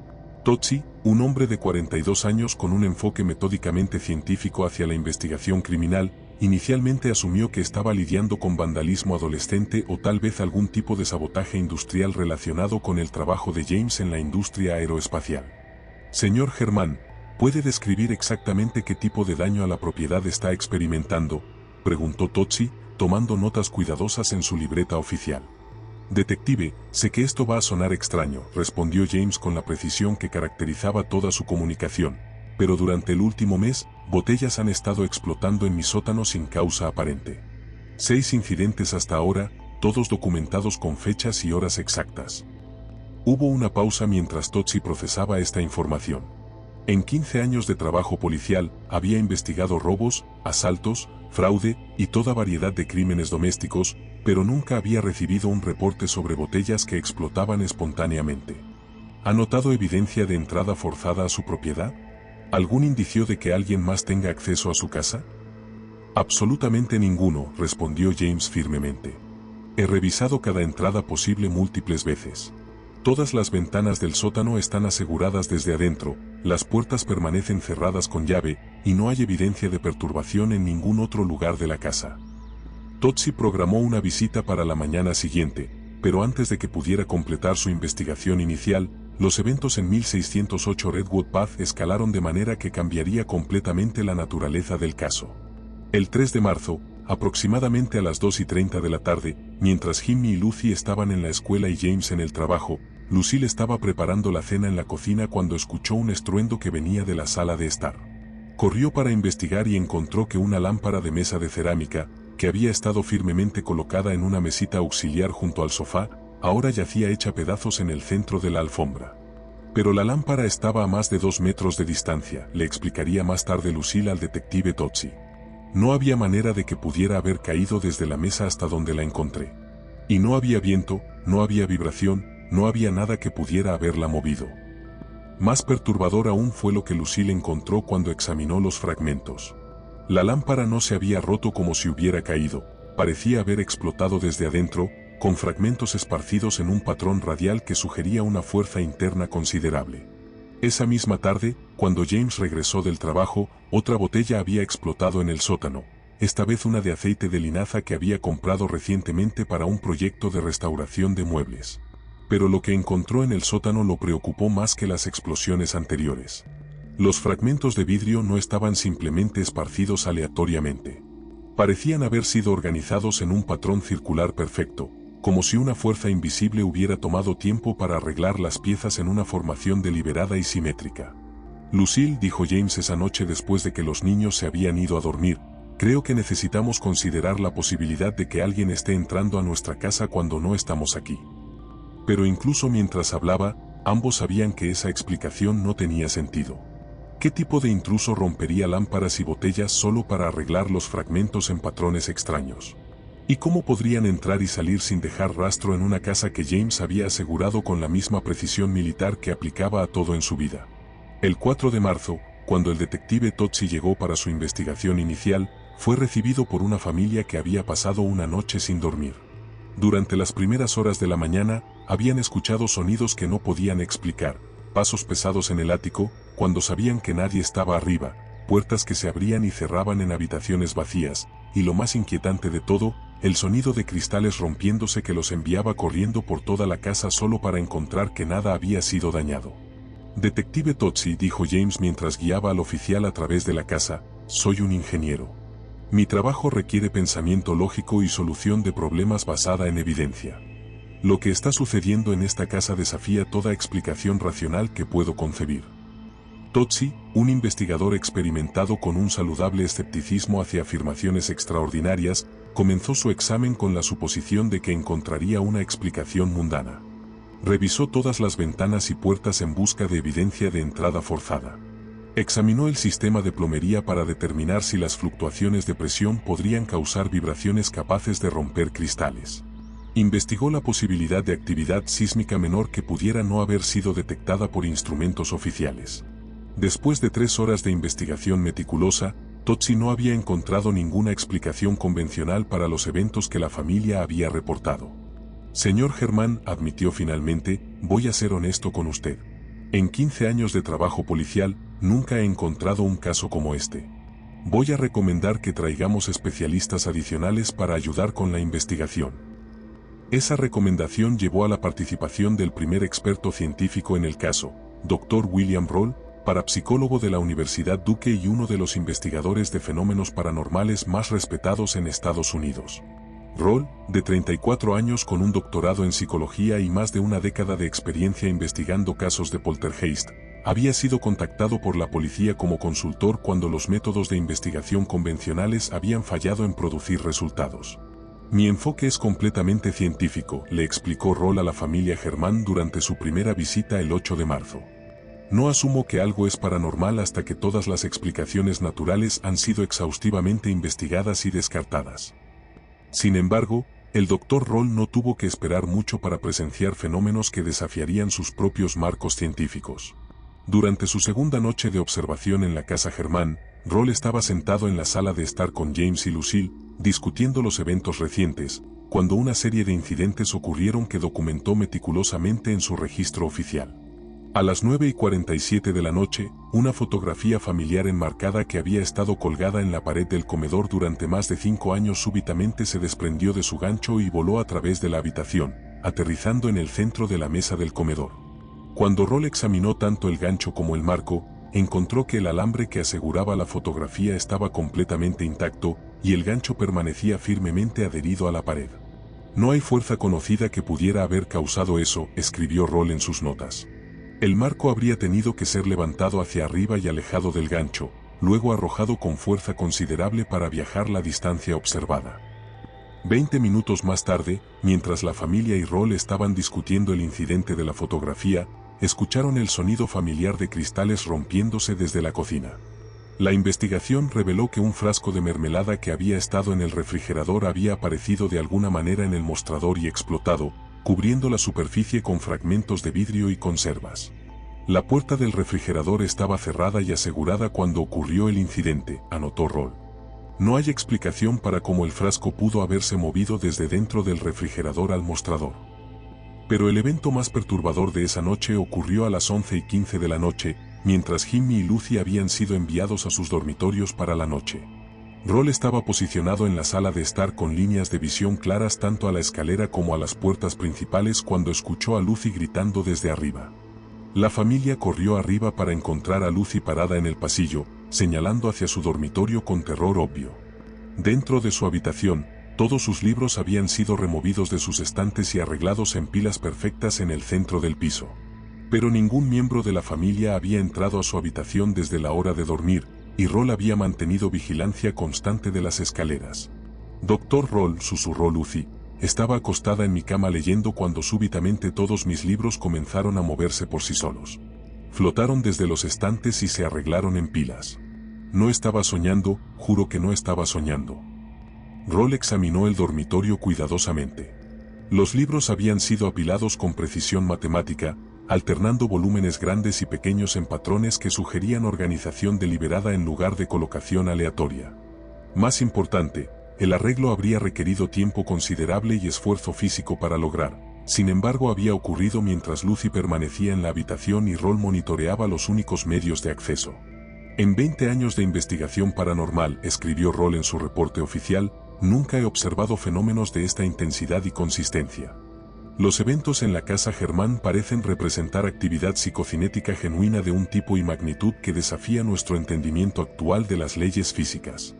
Tozzi, un hombre de 42 años con un enfoque metódicamente científico hacia la investigación criminal, inicialmente asumió que estaba lidiando con vandalismo adolescente o tal vez algún tipo de sabotaje industrial relacionado con el trabajo de James en la industria aeroespacial. Señor Germán, ¿puede describir exactamente qué tipo de daño a la propiedad está experimentando?, preguntó Tozzi, tomando notas cuidadosas en su libreta oficial. Detective, sé que esto va a sonar extraño, respondió James con la precisión que caracterizaba toda su comunicación, pero durante el último mes, botellas han estado explotando en mi sótano sin causa aparente. 6 incidentes hasta ahora, todos documentados con fechas y horas exactas. Hubo una pausa mientras Tozzi procesaba esta información. En 15 años de trabajo policial, había investigado robos, asaltos, fraude y toda variedad de crímenes domésticos, pero nunca había recibido un reporte sobre botellas que explotaban espontáneamente. ¿Ha notado evidencia de entrada forzada a su propiedad? ¿Algún indicio de que alguien más tenga acceso a su casa? Absolutamente ninguno, respondió James firmemente. He revisado cada entrada posible múltiples veces. Todas las ventanas del sótano están aseguradas desde adentro, las puertas permanecen cerradas con llave, y no hay evidencia de perturbación en ningún otro lugar de la casa. Tozzi programó una visita para la mañana siguiente, pero antes de que pudiera completar su investigación inicial, los eventos en 1608 Redwood Path escalaron de manera que cambiaría completamente la naturaleza del caso. El 3 de marzo, aproximadamente a las 2:30 de la tarde, mientras Jimmy y Lucy estaban en la escuela y James en el trabajo, Lucille estaba preparando la cena en la cocina cuando escuchó un estruendo que venía de la sala de estar. Corrió para investigar y encontró que una lámpara de mesa de cerámica, que había estado firmemente colocada en una mesita auxiliar junto al sofá, ahora yacía hecha pedazos en el centro de la alfombra. Pero la lámpara estaba a más de 2 metros de distancia, le explicaría más tarde Lucille al detective Tozzi. No había manera de que pudiera haber caído desde la mesa hasta donde la encontré. Y no había viento, no había vibración, no había nada que pudiera haberla movido. Más perturbador aún fue lo que Lucille encontró cuando examinó los fragmentos. La lámpara no se había roto como si hubiera caído, parecía haber explotado desde adentro, con fragmentos esparcidos en un patrón radial que sugería una fuerza interna considerable. Esa misma tarde, cuando James regresó del trabajo, otra botella había explotado en el sótano, esta vez una de aceite de linaza que había comprado recientemente para un proyecto de restauración de muebles. pero lo que encontró en el sótano lo preocupó más que las explosiones anteriores. Los fragmentos de vidrio no estaban simplemente esparcidos aleatoriamente. Parecían haber sido organizados en un patrón circular perfecto, como si una fuerza invisible hubiera tomado tiempo para arreglar las piezas en una formación deliberada y simétrica. Lucille, dijo James esa noche después de que los niños se habían ido a dormir, creo que necesitamos considerar la posibilidad de que alguien esté entrando a nuestra casa cuando no estamos aquí. Pero incluso mientras hablaba, ambos sabían que esa explicación no tenía sentido. ¿Qué tipo de intruso rompería lámparas y botellas solo para arreglar los fragmentos en patrones extraños? ¿Y cómo podrían entrar y salir sin dejar rastro en una casa que James había asegurado con la misma precisión militar que aplicaba a todo en su vida? El 4 de marzo, cuando el detective Tozzi llegó para su investigación inicial, fue recibido por una familia que había pasado una noche sin dormir. Durante las primeras horas de la mañana, habían escuchado sonidos que no podían explicar, pasos pesados en el ático, cuando sabían que nadie estaba arriba, puertas que se abrían y cerraban en habitaciones vacías, y lo más inquietante de todo, el sonido de cristales rompiéndose que los enviaba corriendo por toda la casa solo para encontrar que nada había sido dañado. Detective Tozzi, dijo James mientras guiaba al oficial a través de la casa, soy un ingeniero. Mi trabajo requiere pensamiento lógico y solución de problemas basada en evidencia. Lo que está sucediendo en esta casa desafía toda explicación racional que puedo concebir. Tozzi, un investigador experimentado con un saludable escepticismo hacia afirmaciones extraordinarias, comenzó su examen con la suposición de que encontraría una explicación mundana. Revisó todas las ventanas y puertas en busca de evidencia de entrada forzada. Examinó el sistema de plomería para determinar si las fluctuaciones de presión podrían causar vibraciones capaces de romper cristales. Investigó la posibilidad de actividad sísmica menor que pudiera no haber sido detectada por instrumentos oficiales. Después de 3 horas de investigación meticulosa, Tozzi no había encontrado ninguna explicación convencional para los eventos que la familia había reportado. Señor Germán, admitió finalmente, voy a ser honesto con usted. En 15 años de trabajo policial, nunca he encontrado un caso como este. Voy a recomendar que traigamos especialistas adicionales para ayudar con la investigación. Esa recomendación llevó a la participación del primer experto científico en el caso, Dr. William Roll, parapsicólogo de la Universidad Duke y uno de los investigadores de fenómenos paranormales más respetados en Estados Unidos. Roll, de 34 años con un doctorado en psicología y más de una década de experiencia investigando casos de poltergeist, había sido contactado por la policía como consultor cuando los métodos de investigación convencionales habían fallado en producir resultados. Mi enfoque es completamente científico, le explicó Roll a la familia Germán durante su primera visita el 8 de marzo. No asumo que algo es paranormal hasta que todas las explicaciones naturales han sido exhaustivamente investigadas y descartadas. Sin embargo, el Dr. Roll no tuvo que esperar mucho para presenciar fenómenos que desafiarían sus propios marcos científicos. Durante su segunda noche de observación en la casa Germán, Roll estaba sentado en la sala de estar con James y Lucille, discutiendo los eventos recientes, cuando una serie de incidentes ocurrieron que documentó meticulosamente en su registro oficial. A las 9:47 de la noche, una fotografía familiar enmarcada que había estado colgada en la pared del comedor durante más de 5 años súbitamente se desprendió de su gancho y voló a través de la habitación, aterrizando en el centro de la mesa del comedor. Cuando Roll examinó tanto el gancho como el marco, encontró que el alambre que aseguraba la fotografía estaba completamente intacto y el gancho permanecía firmemente adherido a la pared. No hay fuerza conocida que pudiera haber causado eso, escribió Roll en sus notas. El marco habría tenido que ser levantado hacia arriba y alejado del gancho, luego arrojado con fuerza considerable para viajar la distancia observada. 20 minutos más tarde, mientras la familia y Roll estaban discutiendo el incidente de la fotografía, escucharon el sonido familiar de cristales rompiéndose desde la cocina. La investigación reveló que un frasco de mermelada que había estado en el refrigerador había aparecido de alguna manera en el mostrador y explotado, cubriendo la superficie con fragmentos de vidrio y conservas. La puerta del refrigerador estaba cerrada y asegurada cuando ocurrió el incidente, anotó Roll. No hay explicación para cómo el frasco pudo haberse movido desde dentro del refrigerador al mostrador. Pero el evento más perturbador de esa noche ocurrió a las 11:15 de la noche, mientras Jimmy y Lucy habían sido enviados a sus dormitorios para la noche. Roll estaba posicionado en la sala de estar con líneas de visión claras tanto a la escalera como a las puertas principales cuando escuchó a Lucy gritando desde arriba. La familia corrió arriba para encontrar a Lucy parada en el pasillo, señalando hacia su dormitorio con terror obvio. Dentro de su habitación, todos sus libros habían sido removidos de sus estantes y arreglados en pilas perfectas en el centro del piso. Pero ningún miembro de la familia había entrado a su habitación desde la hora de dormir, y Roll había mantenido vigilancia constante de las escaleras. Doctor Roll, susurró Lucy, estaba acostada en mi cama leyendo cuando súbitamente todos mis libros comenzaron a moverse por sí solos. Flotaron desde los estantes y se arreglaron en pilas. No estaba soñando, juro que no estaba soñando. Roll examinó el dormitorio cuidadosamente. Los libros habían sido apilados con precisión matemática, alternando volúmenes grandes y pequeños en patrones que sugerían organización deliberada en lugar de colocación aleatoria. Más importante, el arreglo habría requerido tiempo considerable y esfuerzo físico para lograr. Sin embargo, había ocurrido mientras Lucy permanecía en la habitación y Roll monitoreaba los únicos medios de acceso. En 20 años de investigación paranormal, escribió Roll en su reporte oficial, nunca he observado fenómenos de esta intensidad y consistencia. Los eventos en la casa Germán parecen representar actividad psicocinética genuina de un tipo y magnitud que desafía nuestro entendimiento actual de las leyes físicas.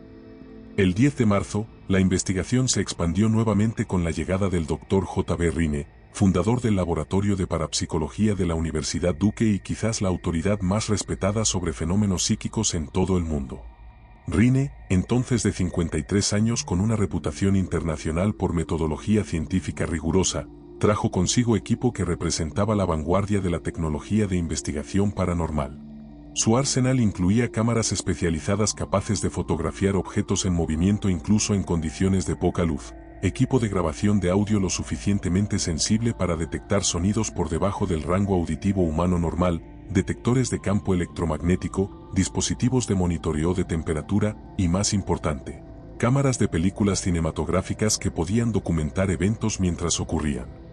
El 10 de marzo, la investigación se expandió nuevamente con la llegada del Dr. J.B. Rine, fundador del Laboratorio de Parapsicología de la Universidad Duke y quizás la autoridad más respetada sobre fenómenos psíquicos en todo el mundo. Rine, entonces de 53 años con una reputación internacional por metodología científica rigurosa, trajo consigo equipo que representaba la vanguardia de la tecnología de investigación paranormal. Su arsenal incluía cámaras especializadas capaces de fotografiar objetos en movimiento incluso en condiciones de poca luz, equipo de grabación de audio lo suficientemente sensible para detectar sonidos por debajo del rango auditivo humano normal, detectores de campo electromagnético, dispositivos de monitoreo de temperatura y, más importante, cámaras de películas cinematográficas que podían documentar eventos mientras ocurrían.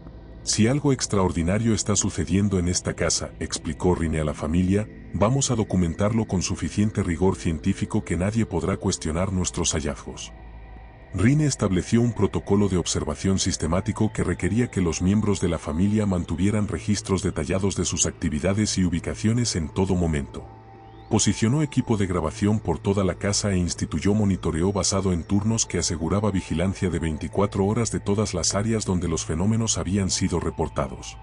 Si algo extraordinario está sucediendo en esta casa, explicó Rine a la familia, vamos a documentarlo con suficiente rigor científico que nadie podrá cuestionar nuestros hallazgos. Rine estableció un protocolo de observación sistemático que requería que los miembros de la familia mantuvieran registros detallados de sus actividades y ubicaciones en todo momento. Posicionó equipo de grabación por toda la casa e instituyó monitoreo basado en turnos que aseguraba vigilancia de 24 horas de todas las áreas donde los fenómenos habían sido reportados.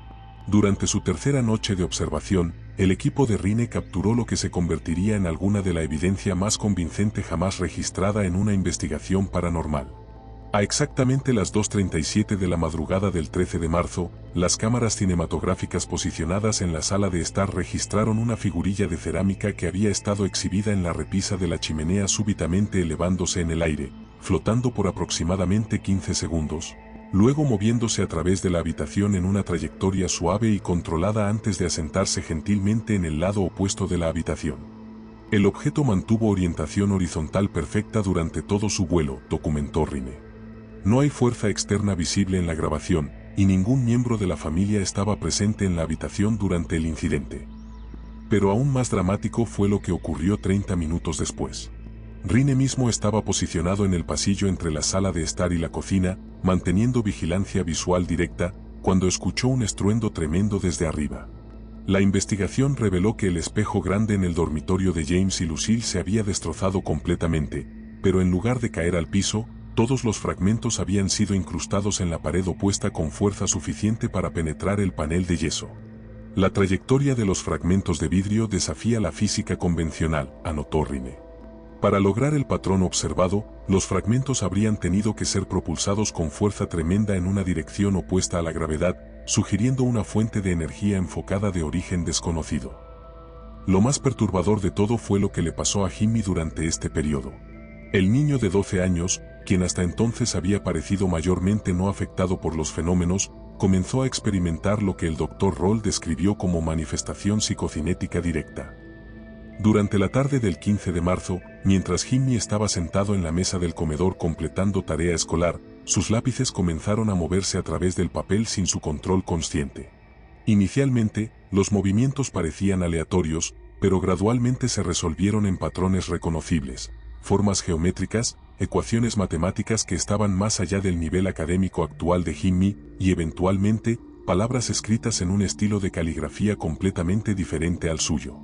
Durante su tercera noche de observación, el equipo de Rine capturó lo que se convertiría en alguna de la evidencia más convincente jamás registrada en una investigación paranormal. A exactamente las 2:37 de la madrugada del 13 de marzo, las cámaras cinematográficas posicionadas en la sala de estar registraron una figurilla de cerámica que había estado exhibida en la repisa de la chimenea súbitamente elevándose en el aire, flotando por aproximadamente 15 segundos, luego moviéndose a través de la habitación en una trayectoria suave y controlada antes de asentarse gentilmente en el lado opuesto de la habitación. El objeto mantuvo orientación horizontal perfecta durante todo su vuelo, documentó Rine. No hay fuerza externa visible en la grabación, y ningún miembro de la familia estaba presente en la habitación durante el incidente. Pero aún más dramático fue lo que ocurrió 30 minutos después. Rine mismo estaba posicionado en el pasillo entre la sala de estar y la cocina, manteniendo vigilancia visual directa, cuando escuchó un estruendo tremendo desde arriba. La investigación reveló que el espejo grande en el dormitorio de James y Lucille se había destrozado completamente, pero en lugar de caer al piso, todos los fragmentos habían sido incrustados en la pared opuesta con fuerza suficiente para penetrar el panel de yeso. La trayectoria de los fragmentos de vidrio desafía la física convencional, anotó Rine. Para lograr el patrón observado, los fragmentos habrían tenido que ser propulsados con fuerza tremenda en una dirección opuesta a la gravedad, sugiriendo una fuente de energía enfocada de origen desconocido. Lo más perturbador de todo fue lo que le pasó a Jimmy durante este periodo. El niño de 12 años, quien hasta entonces había parecido mayormente no afectado por los fenómenos, comenzó a experimentar lo que el Dr. Roll describió como manifestación psicocinética directa. Durante la tarde del 15 de marzo, mientras Jimmy estaba sentado en la mesa del comedor completando tarea escolar, sus lápices comenzaron a moverse a través del papel sin su control consciente. Inicialmente, los movimientos parecían aleatorios, pero gradualmente se resolvieron en patrones reconocibles, formas geométricas, ecuaciones matemáticas que estaban más allá del nivel académico actual de Jimmy, y eventualmente, palabras escritas en un estilo de caligrafía completamente diferente al suyo.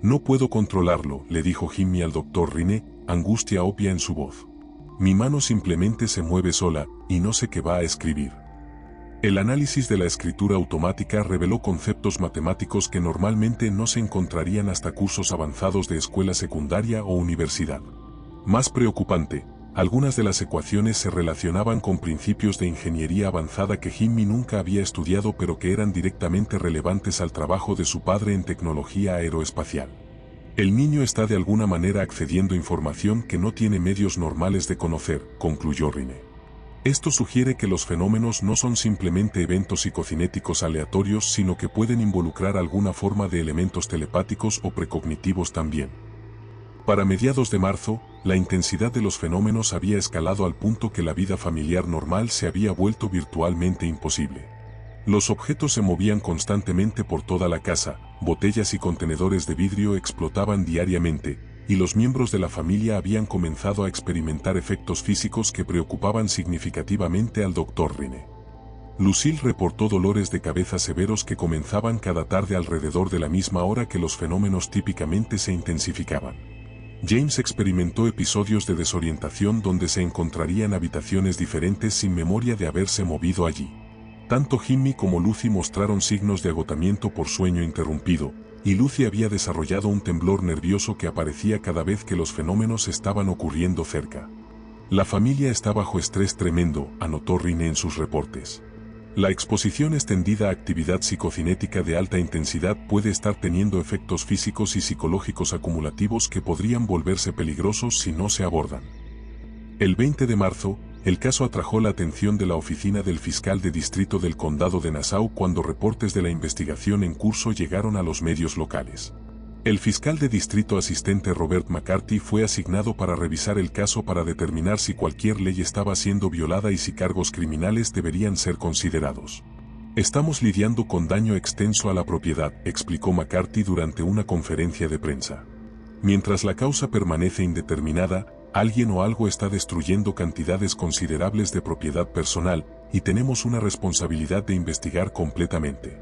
No puedo controlarlo, le dijo Jimmy al Dr. Rinne, angustia obvia en su voz. Mi mano simplemente se mueve sola, y no sé qué va a escribir. El análisis de la escritura automática reveló conceptos matemáticos que normalmente no se encontrarían hasta cursos avanzados de escuela secundaria o universidad. Más preocupante, algunas de las ecuaciones se relacionaban con principios de ingeniería avanzada que Jimmy nunca había estudiado pero que eran directamente relevantes al trabajo de su padre en tecnología aeroespacial. El niño está de alguna manera accediendo a información que no tiene medios normales de conocer, concluyó Rinne. Esto sugiere que los fenómenos no son simplemente eventos psicocinéticos aleatorios, sino que pueden involucrar alguna forma de elementos telepáticos o precognitivos también. Para mediados de marzo, la intensidad de los fenómenos había escalado al punto que la vida familiar normal se había vuelto virtualmente imposible. Los objetos se movían constantemente por toda la casa, botellas y contenedores de vidrio explotaban diariamente, y los miembros de la familia habían comenzado a experimentar efectos físicos que preocupaban significativamente al Dr. Rinne. Lucille reportó dolores de cabeza severos que comenzaban cada tarde alrededor de la misma hora que los fenómenos típicamente se intensificaban. James experimentó episodios de desorientación donde se encontrarían habitaciones diferentes sin memoria de haberse movido allí. Tanto Jimmy como Lucy mostraron signos de agotamiento por sueño interrumpido, y Lucy había desarrollado un temblor nervioso que aparecía cada vez que los fenómenos estaban ocurriendo cerca. La familia está bajo estrés tremendo, anotó Rinne en sus reportes. La exposición extendida a actividad psicocinética de alta intensidad puede estar teniendo efectos físicos y psicológicos acumulativos que podrían volverse peligrosos si no se abordan. El 20 de marzo, el caso atrajo la atención de la oficina del fiscal de distrito del condado de Nassau cuando reportes de la investigación en curso llegaron a los medios locales. El fiscal de distrito asistente Robert McCarthy fue asignado para revisar el caso para determinar si cualquier ley estaba siendo violada y si cargos criminales deberían ser considerados. Estamos lidiando con daño extenso a la propiedad, explicó McCarthy durante una conferencia de prensa. Mientras la causa permanece indeterminada, alguien o algo está destruyendo cantidades considerables de propiedad personal, y tenemos una responsabilidad de investigar completamente.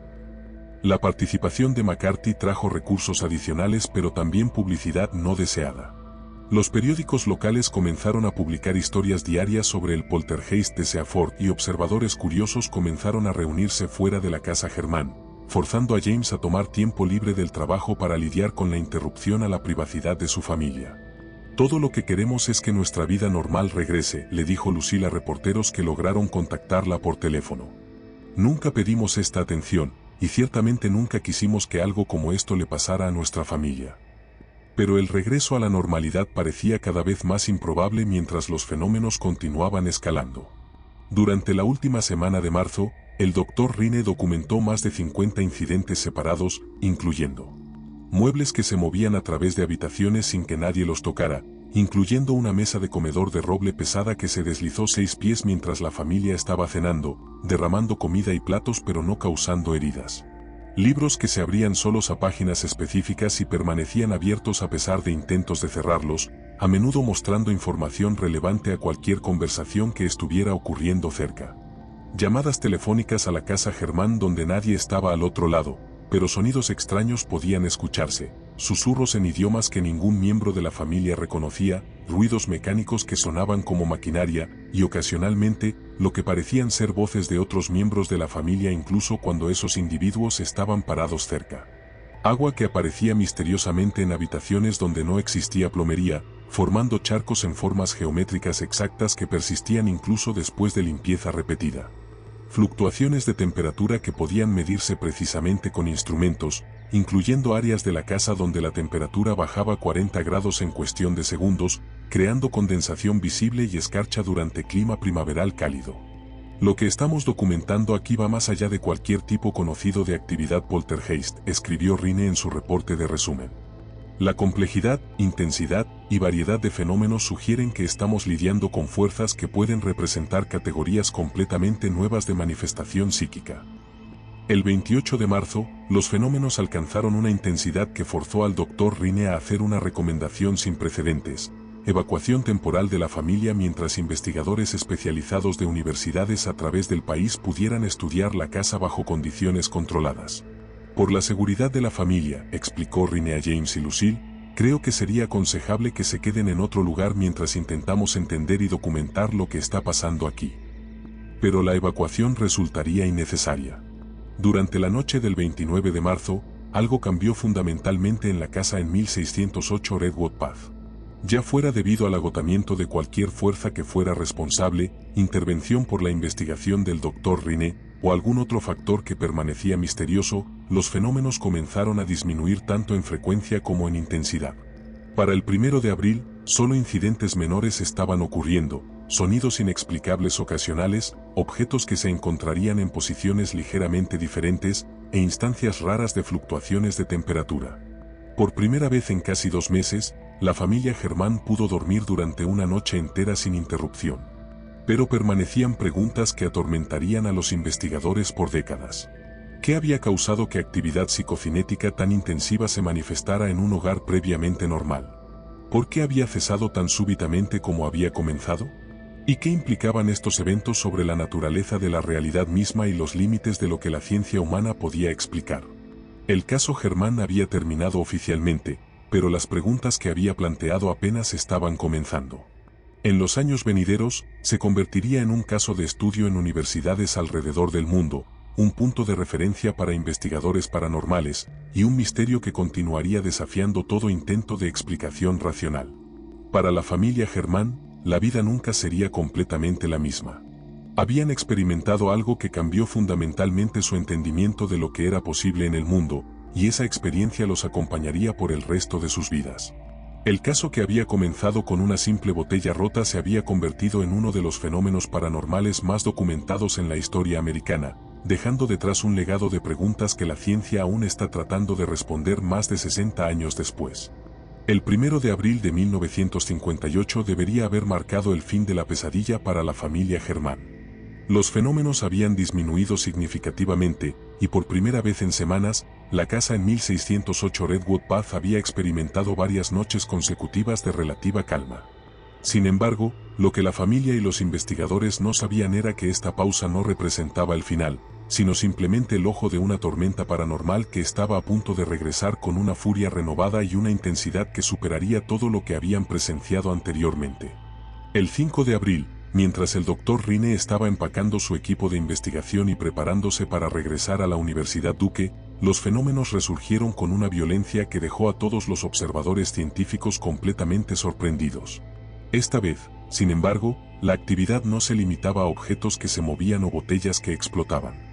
La participación de McCarthy trajo recursos adicionales pero también publicidad no deseada. Los periódicos locales comenzaron a publicar historias diarias sobre el poltergeist de Seaford y observadores curiosos comenzaron a reunirse fuera de la casa Germán, forzando a James a tomar tiempo libre del trabajo para lidiar con la interrupción a la privacidad de su familia. Todo lo que queremos es que nuestra vida normal regrese, le dijo Lucille a reporteros que lograron contactarla por teléfono. Nunca pedimos esta atención, y ciertamente nunca quisimos que algo como esto le pasara a nuestra familia. Pero el regreso a la normalidad parecía cada vez más improbable mientras los fenómenos continuaban escalando. Durante la última semana de marzo, el Dr. Rinne documentó más de 50 incidentes separados, incluyendo muebles que se movían a través de habitaciones sin que nadie los tocara, incluyendo una mesa de comedor de roble pesada que se deslizó 6 pies mientras la familia estaba cenando, derramando comida y platos pero no causando heridas. Libros que se abrían solos a páginas específicas y permanecían abiertos a pesar de intentos de cerrarlos, a menudo mostrando información relevante a cualquier conversación que estuviera ocurriendo cerca. Llamadas telefónicas a la casa Germán donde nadie estaba al otro lado, pero sonidos extraños podían escucharse, susurros en idiomas que ningún miembro de la familia reconocía, ruidos mecánicos que sonaban como maquinaria, y ocasionalmente, lo que parecían ser voces de otros miembros de la familia incluso cuando esos individuos estaban parados cerca. Agua que aparecía misteriosamente en habitaciones donde no existía plomería, formando charcos en formas geométricas exactas que persistían incluso después de limpieza repetida. Fluctuaciones de temperatura que podían medirse precisamente con instrumentos, incluyendo áreas de la casa donde la temperatura bajaba 40 grados en cuestión de segundos, creando condensación visible y escarcha durante clima primaveral cálido. Lo que estamos documentando aquí va más allá de cualquier tipo conocido de actividad poltergeist, escribió Rinne en su reporte de resumen. La complejidad, intensidad y variedad de fenómenos sugieren que estamos lidiando con fuerzas que pueden representar categorías completamente nuevas de manifestación psíquica. El 28 de marzo, los fenómenos alcanzaron una intensidad que forzó al Dr. Rinne a hacer una recomendación sin precedentes. evacuación temporal de la familia mientras investigadores especializados de universidades a través del país pudieran estudiar la casa bajo condiciones controladas. Por la seguridad de la familia, explicó Rinne a James y Lucille, creo que sería aconsejable que se queden en otro lugar mientras intentamos entender y documentar lo que está pasando aquí. Pero la evacuación resultaría innecesaria. Durante la noche del 29 de marzo, algo cambió fundamentalmente en la casa en 1608 Redwood Path. Ya fuera debido al agotamiento de cualquier fuerza que fuera responsable, intervención por la investigación del Dr. Rinne, o algún otro factor que permanecía misterioso, los fenómenos comenzaron a disminuir tanto en frecuencia como en intensidad. Para el 1 de abril, solo incidentes menores estaban ocurriendo, sonidos inexplicables ocasionales, objetos que se encontrarían en posiciones ligeramente diferentes, e instancias raras de fluctuaciones de temperatura. Por primera vez en casi 2 meses, la familia Germán pudo dormir durante una noche entera sin interrupción. Pero permanecían preguntas que atormentarían a los investigadores por décadas. ¿Qué había causado que actividad psicocinética tan intensiva se manifestara en un hogar previamente normal? ¿Por qué había cesado tan súbitamente como había comenzado? ¿Y qué implicaban estos eventos sobre la naturaleza de la realidad misma y los límites de lo que la ciencia humana podía explicar? El caso Germán había terminado oficialmente, pero las preguntas que había planteado apenas estaban comenzando. En los años venideros, se convertiría en un caso de estudio en universidades alrededor del mundo, un punto de referencia para investigadores paranormales, y un misterio que continuaría desafiando todo intento de explicación racional. Para la familia Germán, la vida nunca sería completamente la misma. Habían experimentado algo que cambió fundamentalmente su entendimiento de lo que era posible en el mundo, y esa experiencia los acompañaría por el resto de sus vidas. El caso que había comenzado con una simple botella rota se había convertido en uno de los fenómenos paranormales más documentados en la historia americana, dejando detrás un legado de preguntas que la ciencia aún está tratando de responder más de 60 años después. El 1 de abril de 1958 debería haber marcado el fin de la pesadilla para la familia Germán. Los fenómenos habían disminuido significativamente, y por primera vez en semanas, la casa en 1608 Redwood Path había experimentado varias noches consecutivas de relativa calma. Sin embargo, lo que la familia y los investigadores no sabían era que esta pausa no representaba el final, sino simplemente el ojo de una tormenta paranormal que estaba a punto de regresar con una furia renovada y una intensidad que superaría todo lo que habían presenciado anteriormente. El 5 de abril, mientras el Dr. Rinne estaba empacando su equipo de investigación y preparándose para regresar a la Universidad Duke, los fenómenos resurgieron con una violencia que dejó a todos los observadores científicos completamente sorprendidos. Esta vez, sin embargo, la actividad no se limitaba a objetos que se movían o botellas que explotaban.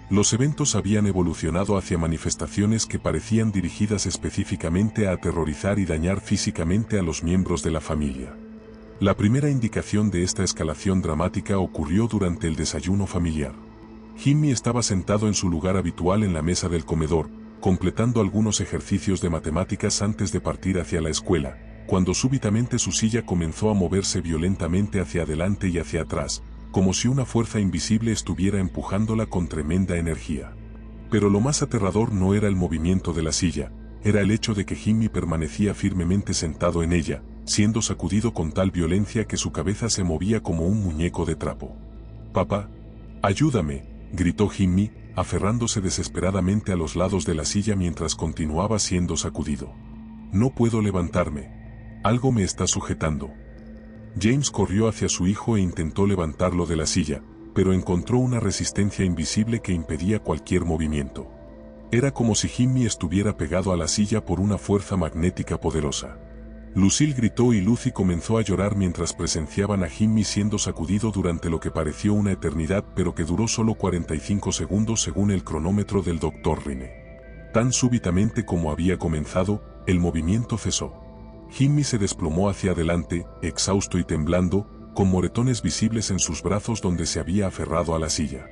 Los eventos habían evolucionado hacia manifestaciones que parecían dirigidas específicamente a aterrorizar y dañar físicamente a los miembros de la familia. La primera indicación de esta escalación dramática ocurrió durante el desayuno familiar. Jimmy estaba sentado en su lugar habitual en la mesa del comedor, completando algunos ejercicios de matemáticas antes de partir hacia la escuela, cuando súbitamente su silla comenzó a moverse violentamente hacia adelante y hacia atrás, como si una fuerza invisible estuviera empujándola con tremenda energía. Pero lo más aterrador no era el movimiento de la silla, era el hecho de que Jimmy permanecía firmemente sentado en ella, siendo sacudido con tal violencia que su cabeza se movía como un muñeco de trapo. «Papá, ayúdame», gritó Jimmy, aferrándose desesperadamente a los lados de la silla mientras continuaba siendo sacudido. «No puedo levantarme. Algo me está sujetando». James corrió hacia su hijo e intentó levantarlo de la silla, pero encontró una resistencia invisible que impedía cualquier movimiento. Era como si Jimmy estuviera pegado a la silla por una fuerza magnética poderosa. Lucille gritó y Lucy comenzó a llorar mientras presenciaban a Jimmy siendo sacudido durante lo que pareció una eternidad pero que duró solo 45 segundos según el cronómetro del Dr. Rinne. Tan súbitamente como había comenzado, el movimiento cesó. Jimmy se desplomó hacia adelante, exhausto y temblando, con moretones visibles en sus brazos donde se había aferrado a la silla.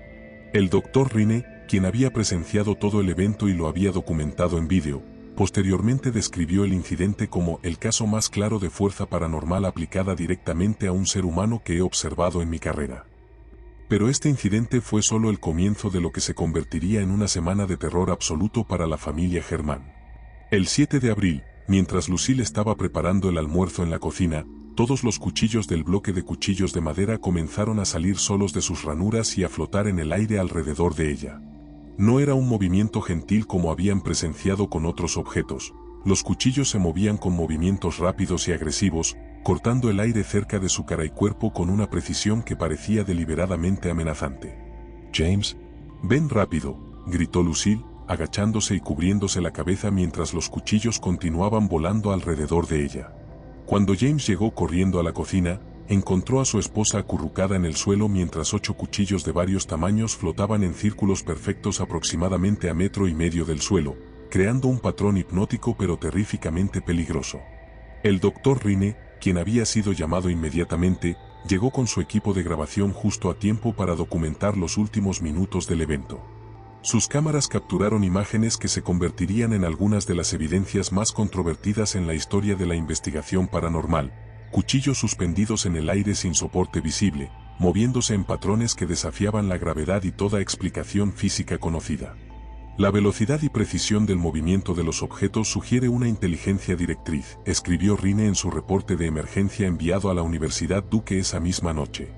El Dr. Rinne, quien había presenciado todo el evento y lo había documentado en vídeo, posteriormente describió el incidente como el caso más claro de fuerza paranormal aplicada directamente a un ser humano que he observado en mi carrera. Pero este incidente fue solo el comienzo de lo que se convertiría en una semana de terror absoluto para la familia Germán. El 7 de abril, mientras Lucille estaba preparando el almuerzo en la cocina, todos los cuchillos del bloque de cuchillos de madera comenzaron a salir solos de sus ranuras y a flotar en el aire alrededor de ella. No era un movimiento gentil como habían presenciado con otros objetos. Los cuchillos se movían con movimientos rápidos y agresivos, cortando el aire cerca de su cara y cuerpo con una precisión que parecía deliberadamente amenazante. «James, ven rápido», gritó Lucille, agachándose y cubriéndose la cabeza mientras los cuchillos continuaban volando alrededor de ella. Cuando James llegó corriendo a la cocina, encontró a su esposa acurrucada en el suelo mientras 8 cuchillos de varios tamaños flotaban en círculos perfectos aproximadamente a 1,5 metros del suelo, creando un patrón hipnótico pero terríficamente peligroso. El Dr. Rine, quien había sido llamado inmediatamente, llegó con su equipo de grabación justo a tiempo para documentar los últimos minutos del evento. Sus cámaras capturaron imágenes que se convertirían en algunas de las evidencias más controvertidas en la historia de la investigación paranormal: cuchillos suspendidos en el aire sin soporte visible, moviéndose en patrones que desafiaban la gravedad y toda explicación física conocida. La velocidad y precisión del movimiento de los objetos sugiere una inteligencia directriz, escribió Rine en su reporte de emergencia enviado a la Universidad Duke esa misma noche.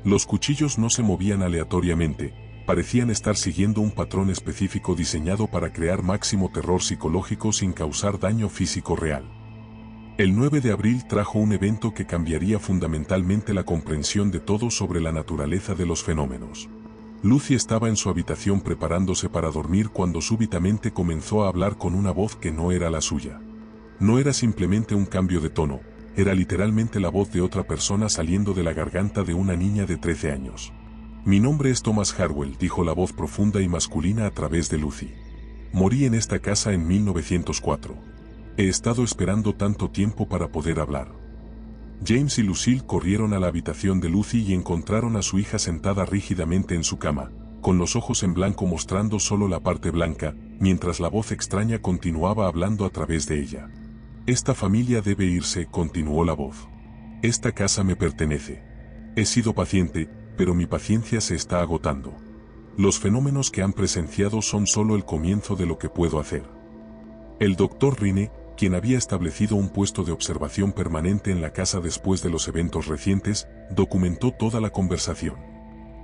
Los cuchillos no se movían aleatoriamente, parecían estar siguiendo un patrón específico diseñado para crear máximo terror psicológico sin causar daño físico real. El 9 de abril trajo un evento que cambiaría fundamentalmente la comprensión de todos sobre la naturaleza de los fenómenos. Lucy estaba en su habitación preparándose para dormir cuando súbitamente comenzó a hablar con una voz que no era la suya. No era simplemente un cambio de tono, era literalmente la voz de otra persona saliendo de la garganta de una niña de 13 años. «Mi nombre es Thomas Harwell», dijo la voz profunda y masculina a través de Lucy. «Morí en esta casa en 1904. He estado esperando tanto tiempo para poder hablar». James y Lucille corrieron a la habitación de Lucy y encontraron a su hija sentada rígidamente en su cama, con los ojos en blanco mostrando solo la parte blanca, mientras la voz extraña continuaba hablando a través de ella. «Esta familia debe irse», continuó la voz. «Esta casa me pertenece. He sido paciente, pero mi paciencia se está agotando. Los fenómenos que han presenciado son solo el comienzo de lo que puedo hacer». El Dr. Rine, quien había establecido un puesto de observación permanente en la casa después de los eventos recientes, documentó toda la conversación.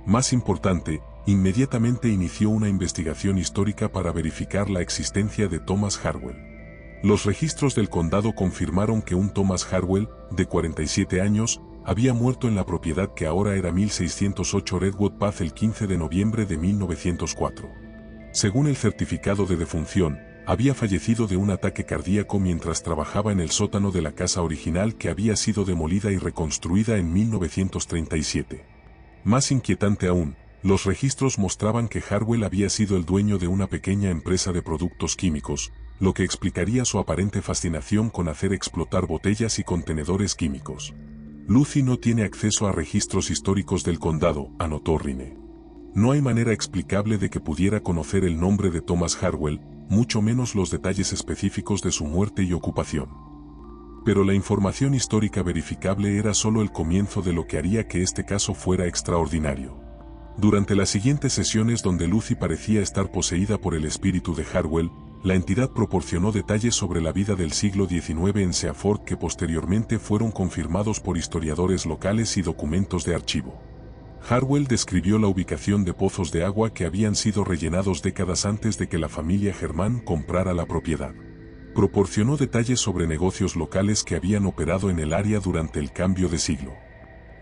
Más importante, inmediatamente inició una investigación histórica para verificar la existencia de Thomas Harwell. Los registros del condado confirmaron que un Thomas Harwell, de 47 años, había muerto en la propiedad que ahora era 1608 Redwood Path el 15 de noviembre de 1904. Según el certificado de defunción, había fallecido de un ataque cardíaco mientras trabajaba en el sótano de la casa original que había sido demolida y reconstruida en 1937. Más inquietante aún, los registros mostraban que Harwell había sido el dueño de una pequeña empresa de productos químicos, lo que explicaría su aparente fascinación con hacer explotar botellas y contenedores químicos. «Lucy no tiene acceso a registros históricos del condado», anotó Rine. «No hay manera explicable de que pudiera conocer el nombre de Thomas Harwell, mucho menos los detalles específicos de su muerte y ocupación». Pero la información histórica verificable era solo el comienzo de lo que haría que este caso fuera extraordinario. Durante las siguientes sesiones donde Lucy parecía estar poseída por el espíritu de Harwell, la entidad proporcionó detalles sobre la vida del siglo XIX en Seaford que posteriormente fueron confirmados por historiadores locales y documentos de archivo. Harwell describió la ubicación de pozos de agua que habían sido rellenados décadas antes de que la familia Germán comprara la propiedad. Proporcionó detalles sobre negocios locales que habían operado en el área durante el cambio de siglo.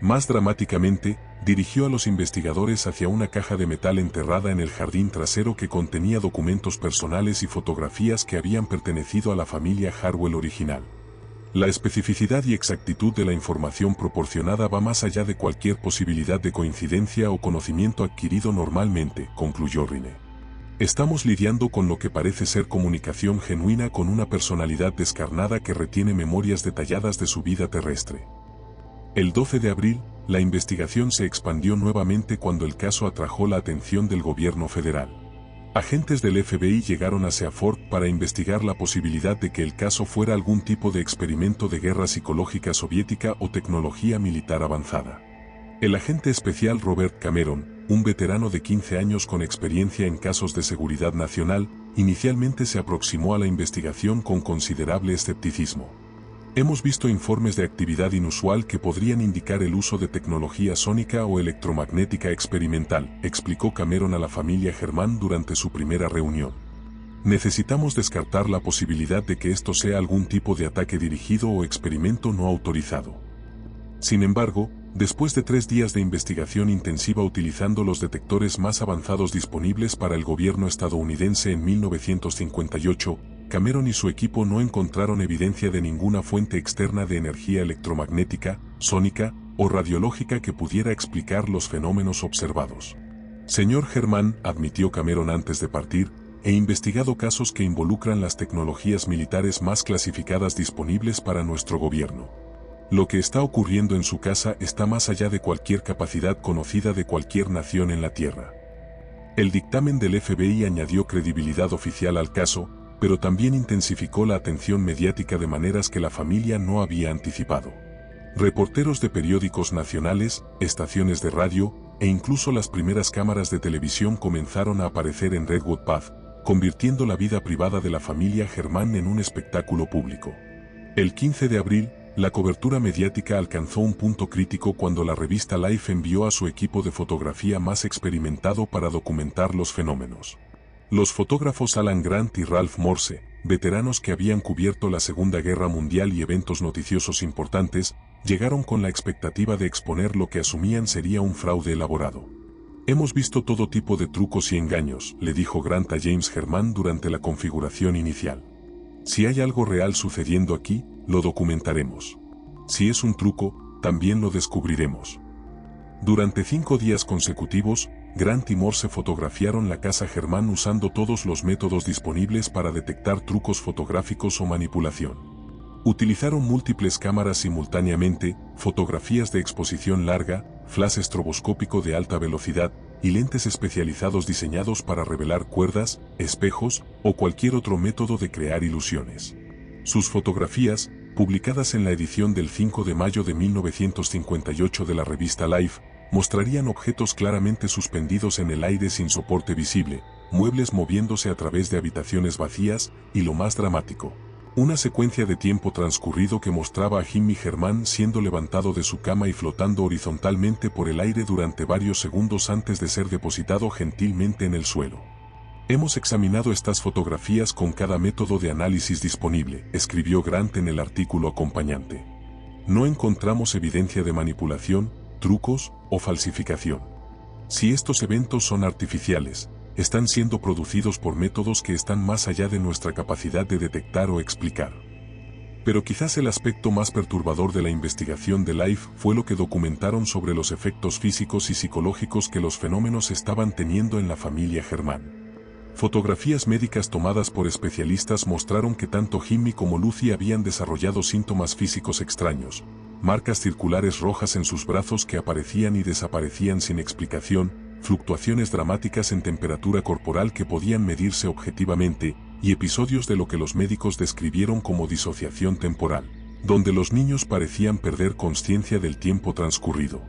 Más dramáticamente, dirigió a los investigadores hacia una caja de metal enterrada en el jardín trasero que contenía documentos personales y fotografías que habían pertenecido a la familia Harwell original. La especificidad y exactitud de la información proporcionada va más allá de cualquier posibilidad de coincidencia o conocimiento adquirido normalmente, concluyó Rine. Estamos lidiando con lo que parece ser comunicación genuina con una personalidad descarnada que retiene memorias detalladas de su vida terrestre. El 12 de abril, la investigación se expandió nuevamente cuando el caso atrajo la atención del gobierno federal. Agentes del FBI llegaron a Seaford para investigar la posibilidad de que el caso fuera algún tipo de experimento de guerra psicológica soviética o tecnología militar avanzada. El agente especial Robert Cameron, un veterano de 15 años con experiencia en casos de seguridad nacional, inicialmente se aproximó a la investigación con considerable escepticismo. Hemos visto informes de actividad inusual que podrían indicar el uso de tecnología sónica o electromagnética experimental, explicó Cameron a la familia Germán durante su primera reunión. Necesitamos descartar la posibilidad de que esto sea algún tipo de ataque dirigido o experimento no autorizado. Sin embargo, después de 3 días de investigación intensiva utilizando los detectores más avanzados disponibles para el gobierno estadounidense en 1958, Cameron y su equipo no encontraron evidencia de ninguna fuente externa de energía electromagnética, sónica o radiológica que pudiera explicar los fenómenos observados. Señor Germán, admitió Cameron antes de partir, he investigado casos que involucran las tecnologías militares más clasificadas disponibles para nuestro gobierno. Lo que está ocurriendo en su casa está más allá de cualquier capacidad conocida de cualquier nación en la Tierra. El dictamen del FBI añadió credibilidad oficial al caso, pero también intensificó la atención mediática de maneras que la familia no había anticipado. Reporteros de periódicos nacionales, estaciones de radio, e incluso las primeras cámaras de televisión comenzaron a aparecer en Redwood Path, convirtiendo la vida privada de la familia Germán en un espectáculo público. El 15 de abril, la cobertura mediática alcanzó un punto crítico cuando la revista Life envió a su equipo de fotografía más experimentado para documentar los fenómenos. Los fotógrafos Alan Grant y Ralph Morse, veteranos que habían cubierto la Segunda Guerra Mundial y eventos noticiosos importantes, llegaron con la expectativa de exponer lo que asumían sería un fraude elaborado. Hemos visto todo tipo de trucos y engaños, le dijo Grant a James Germán durante la configuración inicial. Si hay algo real sucediendo aquí, lo documentaremos. Si es un truco, también lo descubriremos. Durante 5 días consecutivos, Grant y Morse fotografiaron la casa Germán usando todos los métodos disponibles para detectar trucos fotográficos o manipulación. Utilizaron múltiples cámaras simultáneamente, fotografías de exposición larga, flash estroboscópico de alta velocidad y lentes especializados diseñados para revelar cuerdas, espejos o cualquier otro método de crear ilusiones. Sus fotografías, publicadas en la edición del 5 de mayo de 1958 de la revista Life, mostrarían objetos claramente suspendidos en el aire sin soporte visible, muebles moviéndose a través de habitaciones vacías y lo más dramático, una secuencia de tiempo transcurrido que mostraba a Jimmy Germán siendo levantado de su cama y flotando horizontalmente por el aire durante varios segundos antes de ser depositado gentilmente en el suelo. Hemos examinado estas fotografías con cada método de análisis disponible, escribió Grant en el artículo acompañante. No encontramos evidencia de manipulación, trucos o falsificación. Si estos eventos son artificiales, están siendo producidos por métodos que están más allá de nuestra capacidad de detectar o explicar. Pero quizás el aspecto más perturbador de la investigación de Life fue lo que documentaron sobre los efectos físicos y psicológicos que los fenómenos estaban teniendo en la familia Germán. Fotografías médicas tomadas por especialistas mostraron que tanto Jimmy como Lucy habían desarrollado síntomas físicos extraños, marcas circulares rojas en sus brazos que aparecían y desaparecían sin explicación, fluctuaciones dramáticas en temperatura corporal que podían medirse objetivamente, y episodios de lo que los médicos describieron como disociación temporal, donde los niños parecían perder conciencia del tiempo transcurrido.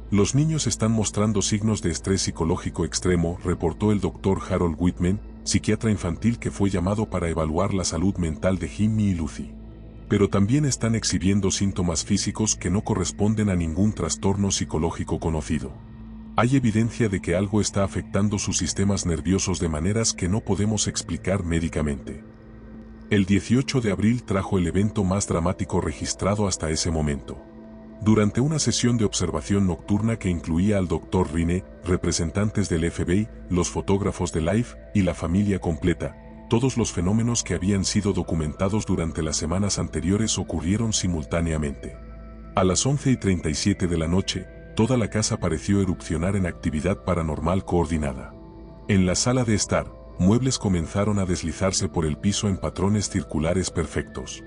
Los niños están mostrando signos de estrés psicológico extremo, reportó el Dr. Harold Whitman, psiquiatra infantil que fue llamado para evaluar la salud mental de Jimmy y Lucy. Pero también están exhibiendo síntomas físicos que no corresponden a ningún trastorno psicológico conocido. Hay evidencia de que algo está afectando sus sistemas nerviosos de maneras que no podemos explicar médicamente. El 18 de abril trajo el evento más dramático registrado hasta ese momento. Durante una sesión de observación nocturna que incluía al Dr. Rine, representantes del FBI, los fotógrafos de Life y la familia completa, todos los fenómenos que habían sido documentados durante las semanas anteriores ocurrieron simultáneamente. A las 11:37 de la noche, toda la casa pareció erupcionar en actividad paranormal coordinada. En la sala de estar, muebles comenzaron a deslizarse por el piso en patrones circulares perfectos.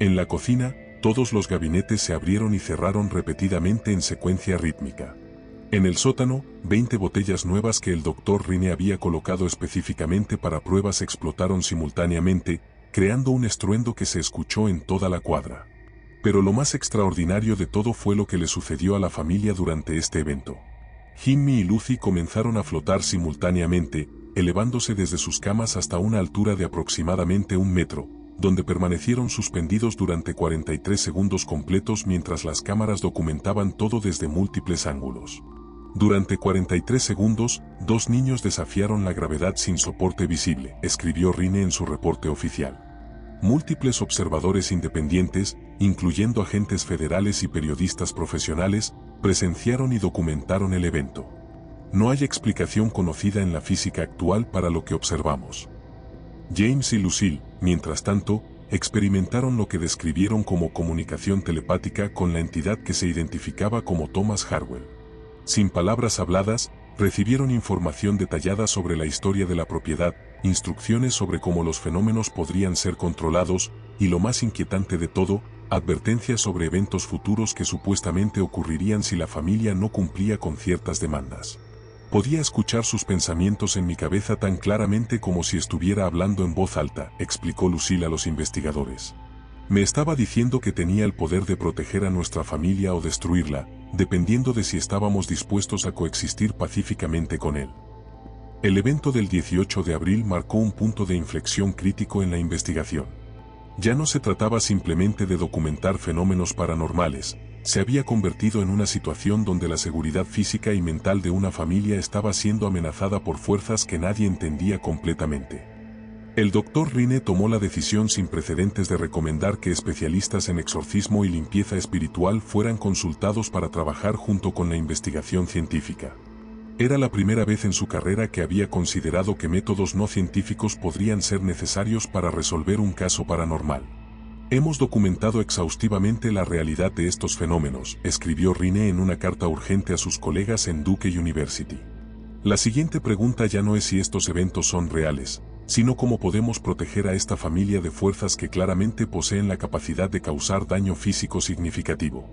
En la cocina, todos los gabinetes se abrieron y cerraron repetidamente en secuencia rítmica. En el sótano, 20 botellas nuevas que el Dr. Rine había colocado específicamente para pruebas explotaron simultáneamente, creando un estruendo que se escuchó en toda la cuadra. Pero lo más extraordinario de todo fue lo que le sucedió a la familia durante este evento. Jimmy y Lucy comenzaron a flotar simultáneamente, elevándose desde sus camas hasta una altura de aproximadamente 1 metro, donde permanecieron suspendidos durante 43 segundos completos mientras las cámaras documentaban todo desde múltiples ángulos. Durante 43 segundos, 2 niños desafiaron la gravedad sin soporte visible, escribió Rinne en su reporte oficial. Múltiples observadores independientes, incluyendo agentes federales y periodistas profesionales, presenciaron y documentaron el evento. No hay explicación conocida en la física actual para lo que observamos. James y Lucille, mientras tanto, experimentaron lo que describieron como comunicación telepática con la entidad que se identificaba como Thomas Harwell. Sin palabras habladas, recibieron información detallada sobre la historia de la propiedad, instrucciones sobre cómo los fenómenos podrían ser controlados, y lo más inquietante de todo, advertencias sobre eventos futuros que supuestamente ocurrirían si la familia no cumplía con ciertas demandas. Podía escuchar sus pensamientos en mi cabeza tan claramente como si estuviera hablando en voz alta, explicó Lucille a los investigadores. Me estaba diciendo que tenía el poder de proteger a nuestra familia o destruirla, dependiendo de si estábamos dispuestos a coexistir pacíficamente con él. El evento del 18 de abril marcó un punto de inflexión crítico en la investigación. Ya no se trataba simplemente de documentar fenómenos paranormales, se había convertido en una situación donde la seguridad física y mental de una familia estaba siendo amenazada por fuerzas que nadie entendía completamente. El Dr. Rinne tomó la decisión sin precedentes de recomendar que especialistas en exorcismo y limpieza espiritual fueran consultados para trabajar junto con la investigación científica. Era la primera vez en su carrera que había considerado que métodos no científicos podrían ser necesarios para resolver un caso paranormal. Hemos documentado exhaustivamente la realidad de estos fenómenos, escribió Rinne en una carta urgente a sus colegas en Duke University. La siguiente pregunta ya no es si estos eventos son reales, sino cómo podemos proteger a esta familia de fuerzas que claramente poseen la capacidad de causar daño físico significativo.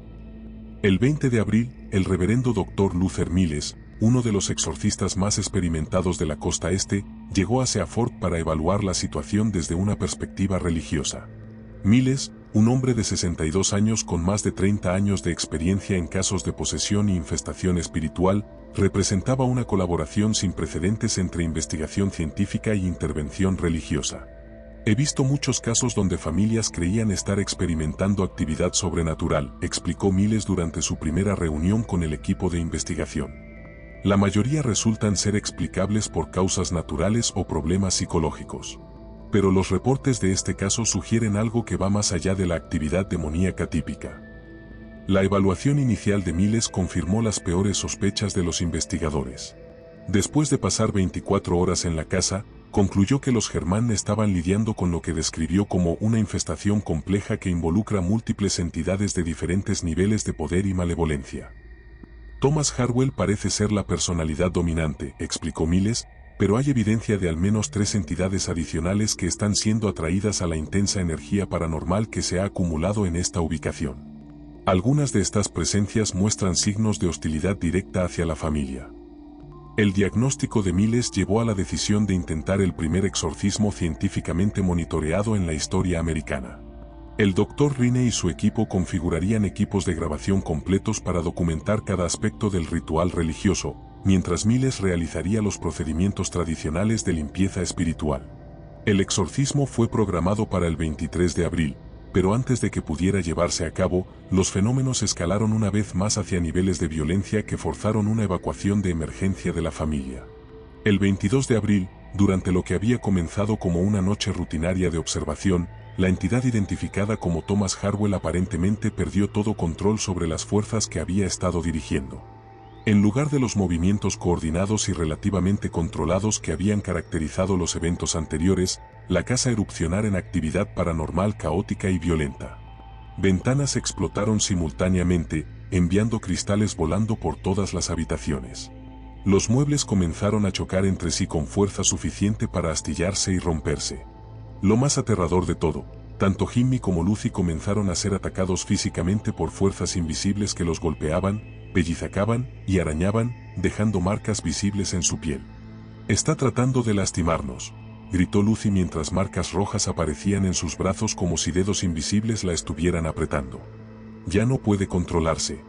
El 20 de abril, el reverendo Dr. Luther Miles, uno de los exorcistas más experimentados de la costa este, llegó a Seaford para evaluar la situación desde una perspectiva religiosa. Miles, un hombre de 62 años con más de 30 años de experiencia en casos de posesión y infestación espiritual, representaba una colaboración sin precedentes entre investigación científica e intervención religiosa. He visto muchos casos donde familias creían estar experimentando actividad sobrenatural, explicó Miles durante su primera reunión con el equipo de investigación. La mayoría resultan ser explicables por causas naturales o problemas psicológicos. Pero los reportes de este caso sugieren algo que va más allá de la actividad demoníaca típica. La evaluación inicial de Miles confirmó las peores sospechas de los investigadores. Después de pasar 24 horas en la casa, concluyó que los Germán estaban lidiando con lo que describió como una infestación compleja que involucra múltiples entidades de diferentes niveles de poder y malevolencia. Thomas Harwell parece ser la personalidad dominante, explicó Miles, pero hay evidencia de al menos 3 entidades adicionales que están siendo atraídas a la intensa energía paranormal que se ha acumulado en esta ubicación. Algunas de estas presencias muestran signos de hostilidad directa hacia la familia. El diagnóstico de Miles llevó a la decisión de intentar el primer exorcismo científicamente monitoreado en la historia americana. El Dr. Rinne y su equipo configurarían equipos de grabación completos para documentar cada aspecto del ritual religioso, mientras Miles realizaría los procedimientos tradicionales de limpieza espiritual. El exorcismo fue programado para el 23 de abril, pero antes de que pudiera llevarse a cabo, los fenómenos escalaron una vez más hacia niveles de violencia que forzaron una evacuación de emergencia de la familia. El 22 de abril, durante lo que había comenzado como una noche rutinaria de observación, la entidad identificada como Thomas Harwell aparentemente perdió todo control sobre las fuerzas que había estado dirigiendo. En lugar de los movimientos coordinados y relativamente controlados que habían caracterizado los eventos anteriores, la casa erupcionara en actividad paranormal caótica y violenta. Ventanas explotaron simultáneamente, enviando cristales volando por todas las habitaciones. Los muebles comenzaron a chocar entre sí con fuerza suficiente para astillarse y romperse. Lo más aterrador de todo, tanto Jimmy como Lucy comenzaron a ser atacados físicamente por fuerzas invisibles que los golpeaban, pellizacaban y arañaban, dejando marcas visibles en su piel. «Está tratando de lastimarnos», gritó Lucy mientras marcas rojas aparecían en sus brazos como si dedos invisibles la estuvieran apretando. «Ya no puede controlarse».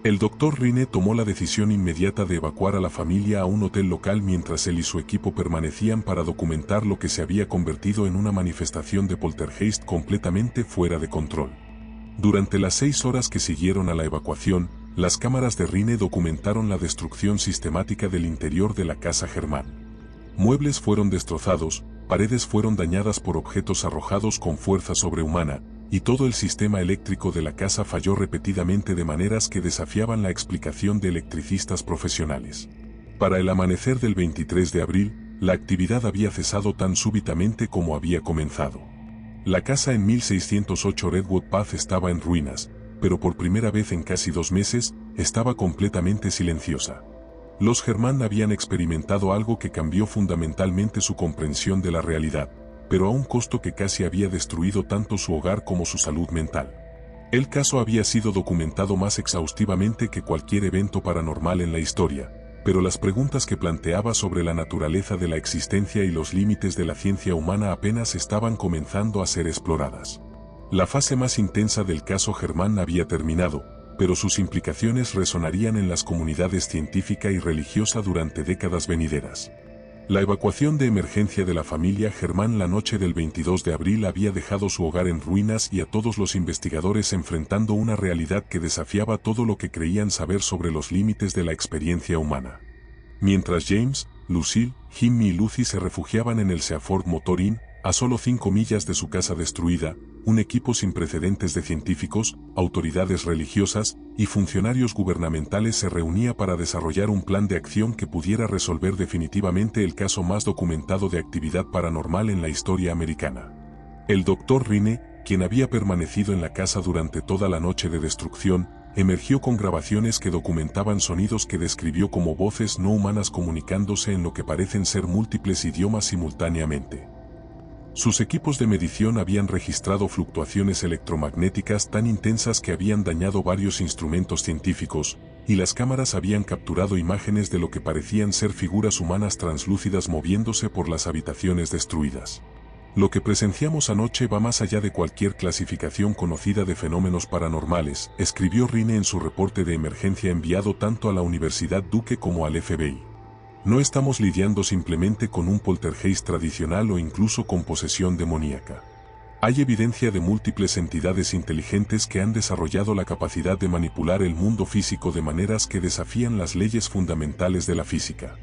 El doctor Rine tomó la decisión inmediata de evacuar a la familia a un hotel local mientras él y su equipo permanecían para documentar lo que se había convertido en una manifestación de poltergeist completamente fuera de control. Durante las 6 horas que siguieron a la evacuación, las cámaras de Rine documentaron la destrucción sistemática del interior de la casa Germán. Muebles fueron destrozados, paredes fueron dañadas por objetos arrojados con fuerza sobrehumana, y todo el sistema eléctrico de la casa falló repetidamente de maneras que desafiaban la explicación de electricistas profesionales. Para el amanecer del 23 de abril, la actividad había cesado tan súbitamente como había comenzado. La casa en 1608 Redwood Path estaba en ruinas, pero por primera vez en casi 2 meses, estaba completamente silenciosa. Los Germán habían experimentado algo que cambió fundamentalmente su comprensión de la realidad, pero a un costo que casi había destruido tanto su hogar como su salud mental. El caso había sido documentado más exhaustivamente que cualquier evento paranormal en la historia, pero las preguntas que planteaba sobre la naturaleza de la existencia y los límites de la ciencia humana apenas estaban comenzando a ser exploradas. La fase más intensa del caso Germán había terminado, pero sus implicaciones resonarían en las comunidades científica y religiosa durante décadas venideras. La evacuación de emergencia de la familia Germán la noche del 22 de abril había dejado su hogar en ruinas y a todos los investigadores enfrentando una realidad que desafiaba todo lo que creían saber sobre los límites de la experiencia humana. Mientras James, Lucille, Jimmy y Lucy se refugiaban en el Seaford Motor Inn, a solo 5 millas de su casa destruida, un equipo sin precedentes de científicos, autoridades religiosas y funcionarios gubernamentales se reunía para desarrollar un plan de acción que pudiera resolver definitivamente el caso más documentado de actividad paranormal en la historia americana. El Dr. Rine, quien había permanecido en la casa durante toda la noche de destrucción, emergió con grabaciones que documentaban sonidos que describió como voces no humanas comunicándose en lo que parecen ser múltiples idiomas simultáneamente. Sus equipos de medición habían registrado fluctuaciones electromagnéticas tan intensas que habían dañado varios instrumentos científicos, y las cámaras habían capturado imágenes de lo que parecían ser figuras humanas translúcidas moviéndose por las habitaciones destruidas. Lo que presenciamos anoche va más allá de cualquier clasificación conocida de fenómenos paranormales, escribió Rine en su reporte de emergencia enviado tanto a la Universidad Duke como al FBI. No estamos lidiando simplemente con un poltergeist tradicional o incluso con posesión demoníaca. Hay evidencia de múltiples entidades inteligentes que han desarrollado la capacidad de manipular el mundo físico de maneras que desafían las leyes fundamentales de la física.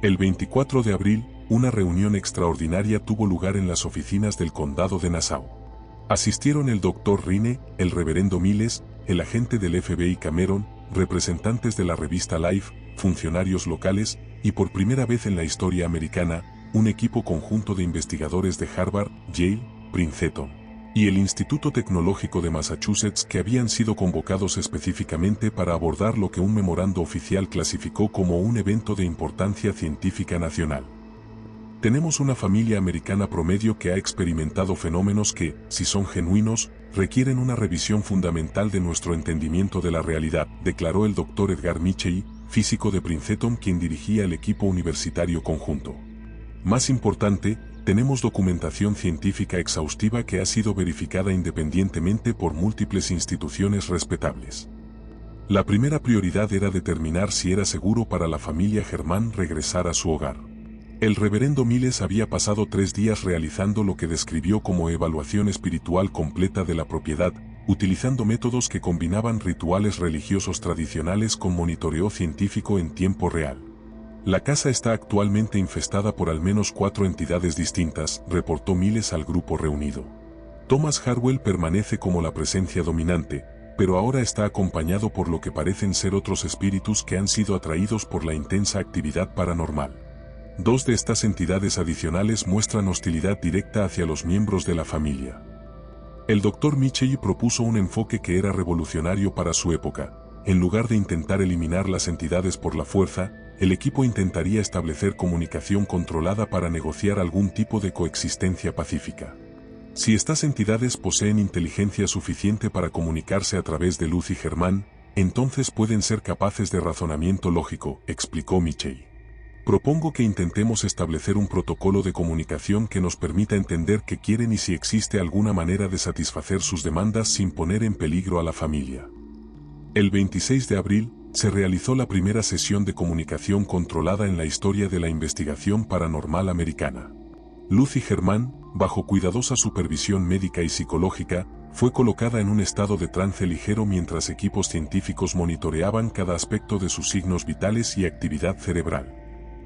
El 24 de abril, una reunión extraordinaria tuvo lugar en las oficinas del condado de Nassau. Asistieron el Dr. Rine, el reverendo Miles, el agente del FBI Cameron, representantes de la revista Life, funcionarios locales, y por primera vez en la historia americana, un equipo conjunto de investigadores de Harvard, Yale, Princeton y el Instituto Tecnológico de Massachusetts que habían sido convocados específicamente para abordar lo que un memorando oficial clasificó como un evento de importancia científica nacional. Tenemos una familia americana promedio que ha experimentado fenómenos que, si son genuinos, requieren una revisión fundamental de nuestro entendimiento de la realidad, declaró el Dr. Edgar Micheli, físico de Princeton quien dirigía el equipo universitario conjunto. Más importante, tenemos documentación científica exhaustiva que ha sido verificada independientemente por múltiples instituciones respetables. La primera prioridad era determinar si era seguro para la familia Germán regresar a su hogar. El reverendo Miles había pasado 3 días realizando lo que describió como evaluación espiritual completa de la propiedad, utilizando métodos que combinaban rituales religiosos tradicionales con monitoreo científico en tiempo real. La casa está actualmente infestada por al menos 4 entidades distintas, reportó Miles al grupo reunido. Thomas Harwell permanece como la presencia dominante, pero ahora está acompañado por lo que parecen ser otros espíritus que han sido atraídos por la intensa actividad paranormal. 2 de estas entidades adicionales muestran hostilidad directa hacia los miembros de la familia. El Dr. Micheli propuso un enfoque que era revolucionario para su época. En lugar de intentar eliminar las entidades por la fuerza, el equipo intentaría establecer comunicación controlada para negociar algún tipo de coexistencia pacífica. Si estas entidades poseen inteligencia suficiente para comunicarse a través de luz y Germán, entonces pueden ser capaces de razonamiento lógico, explicó Micheli. Propongo que intentemos establecer un protocolo de comunicación que nos permita entender qué quieren y si existe alguna manera de satisfacer sus demandas sin poner en peligro a la familia. El 26 de abril, se realizó la primera sesión de comunicación controlada en la historia de la investigación paranormal americana. Lucy Herman, bajo cuidadosa supervisión médica y psicológica, fue colocada en un estado de trance ligero mientras equipos científicos monitoreaban cada aspecto de sus signos vitales y actividad cerebral.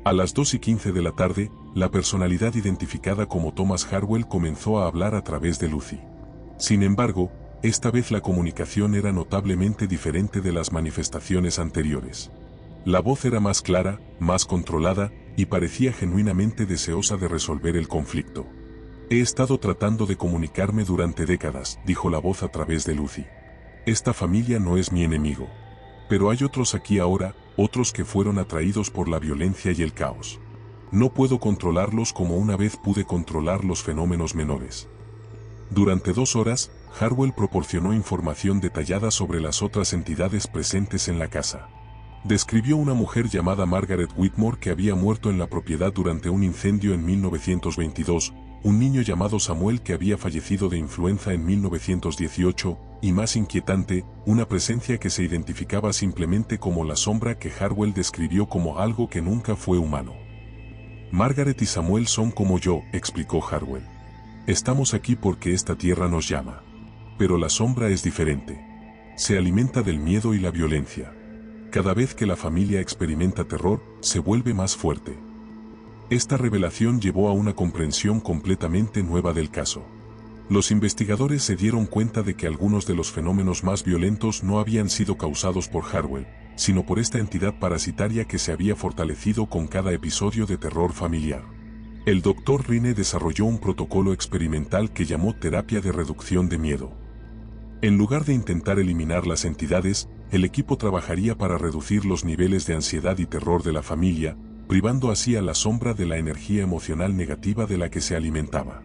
A las 2:15 de la tarde, la personalidad identificada como Thomas Harwell comenzó a hablar a través de Lucy. Sin embargo, esta vez la comunicación era notablemente diferente de las manifestaciones anteriores. La voz era más clara, más controlada, y parecía genuinamente deseosa de resolver el conflicto. He estado tratando de comunicarme durante décadas, dijo la voz a través de Lucy. Esta familia no es mi enemigo. Pero hay otros aquí ahora, otros que fueron atraídos por la violencia y el caos. No puedo controlarlos como una vez pude controlar los fenómenos menores. Durante 2 horas, Harwell proporcionó información detallada sobre las otras entidades presentes en la casa. Describió una mujer llamada Margaret Whitmore que había muerto en la propiedad durante un incendio en 1922, un niño llamado Samuel que había fallecido de influenza en 1918, y más inquietante, una presencia que se identificaba simplemente como la sombra que Harwell describió como algo que nunca fue humano. Margaret y Samuel son como yo, explicó Harwell. Estamos aquí porque esta tierra nos llama. Pero la sombra es diferente. Se alimenta del miedo y la violencia. Cada vez que la familia experimenta terror, se vuelve más fuerte. Esta revelación llevó a una comprensión completamente nueva del caso. Los investigadores se dieron cuenta de que algunos de los fenómenos más violentos no habían sido causados por Harwell, sino por esta entidad parasitaria que se había fortalecido con cada episodio de terror familiar. El Dr. Rine desarrolló un protocolo experimental que llamó terapia de reducción de miedo. En lugar de intentar eliminar las entidades, el equipo trabajaría para reducir los niveles de ansiedad y terror de la familia, privando así a la sombra de la energía emocional negativa de la que se alimentaba.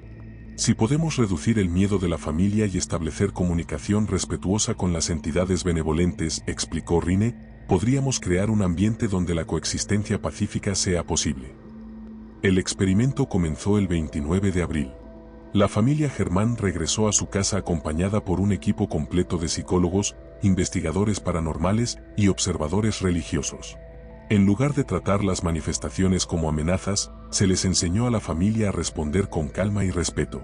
Si podemos reducir el miedo de la familia y establecer comunicación respetuosa con las entidades benevolentes, explicó Rine, podríamos crear un ambiente donde la coexistencia pacífica sea posible. El experimento comenzó el 29 de abril. La familia Germán regresó a su casa acompañada por un equipo completo de psicólogos, investigadores paranormales y observadores religiosos. En lugar de tratar las manifestaciones como amenazas, se les enseñó a la familia a responder con calma y respeto.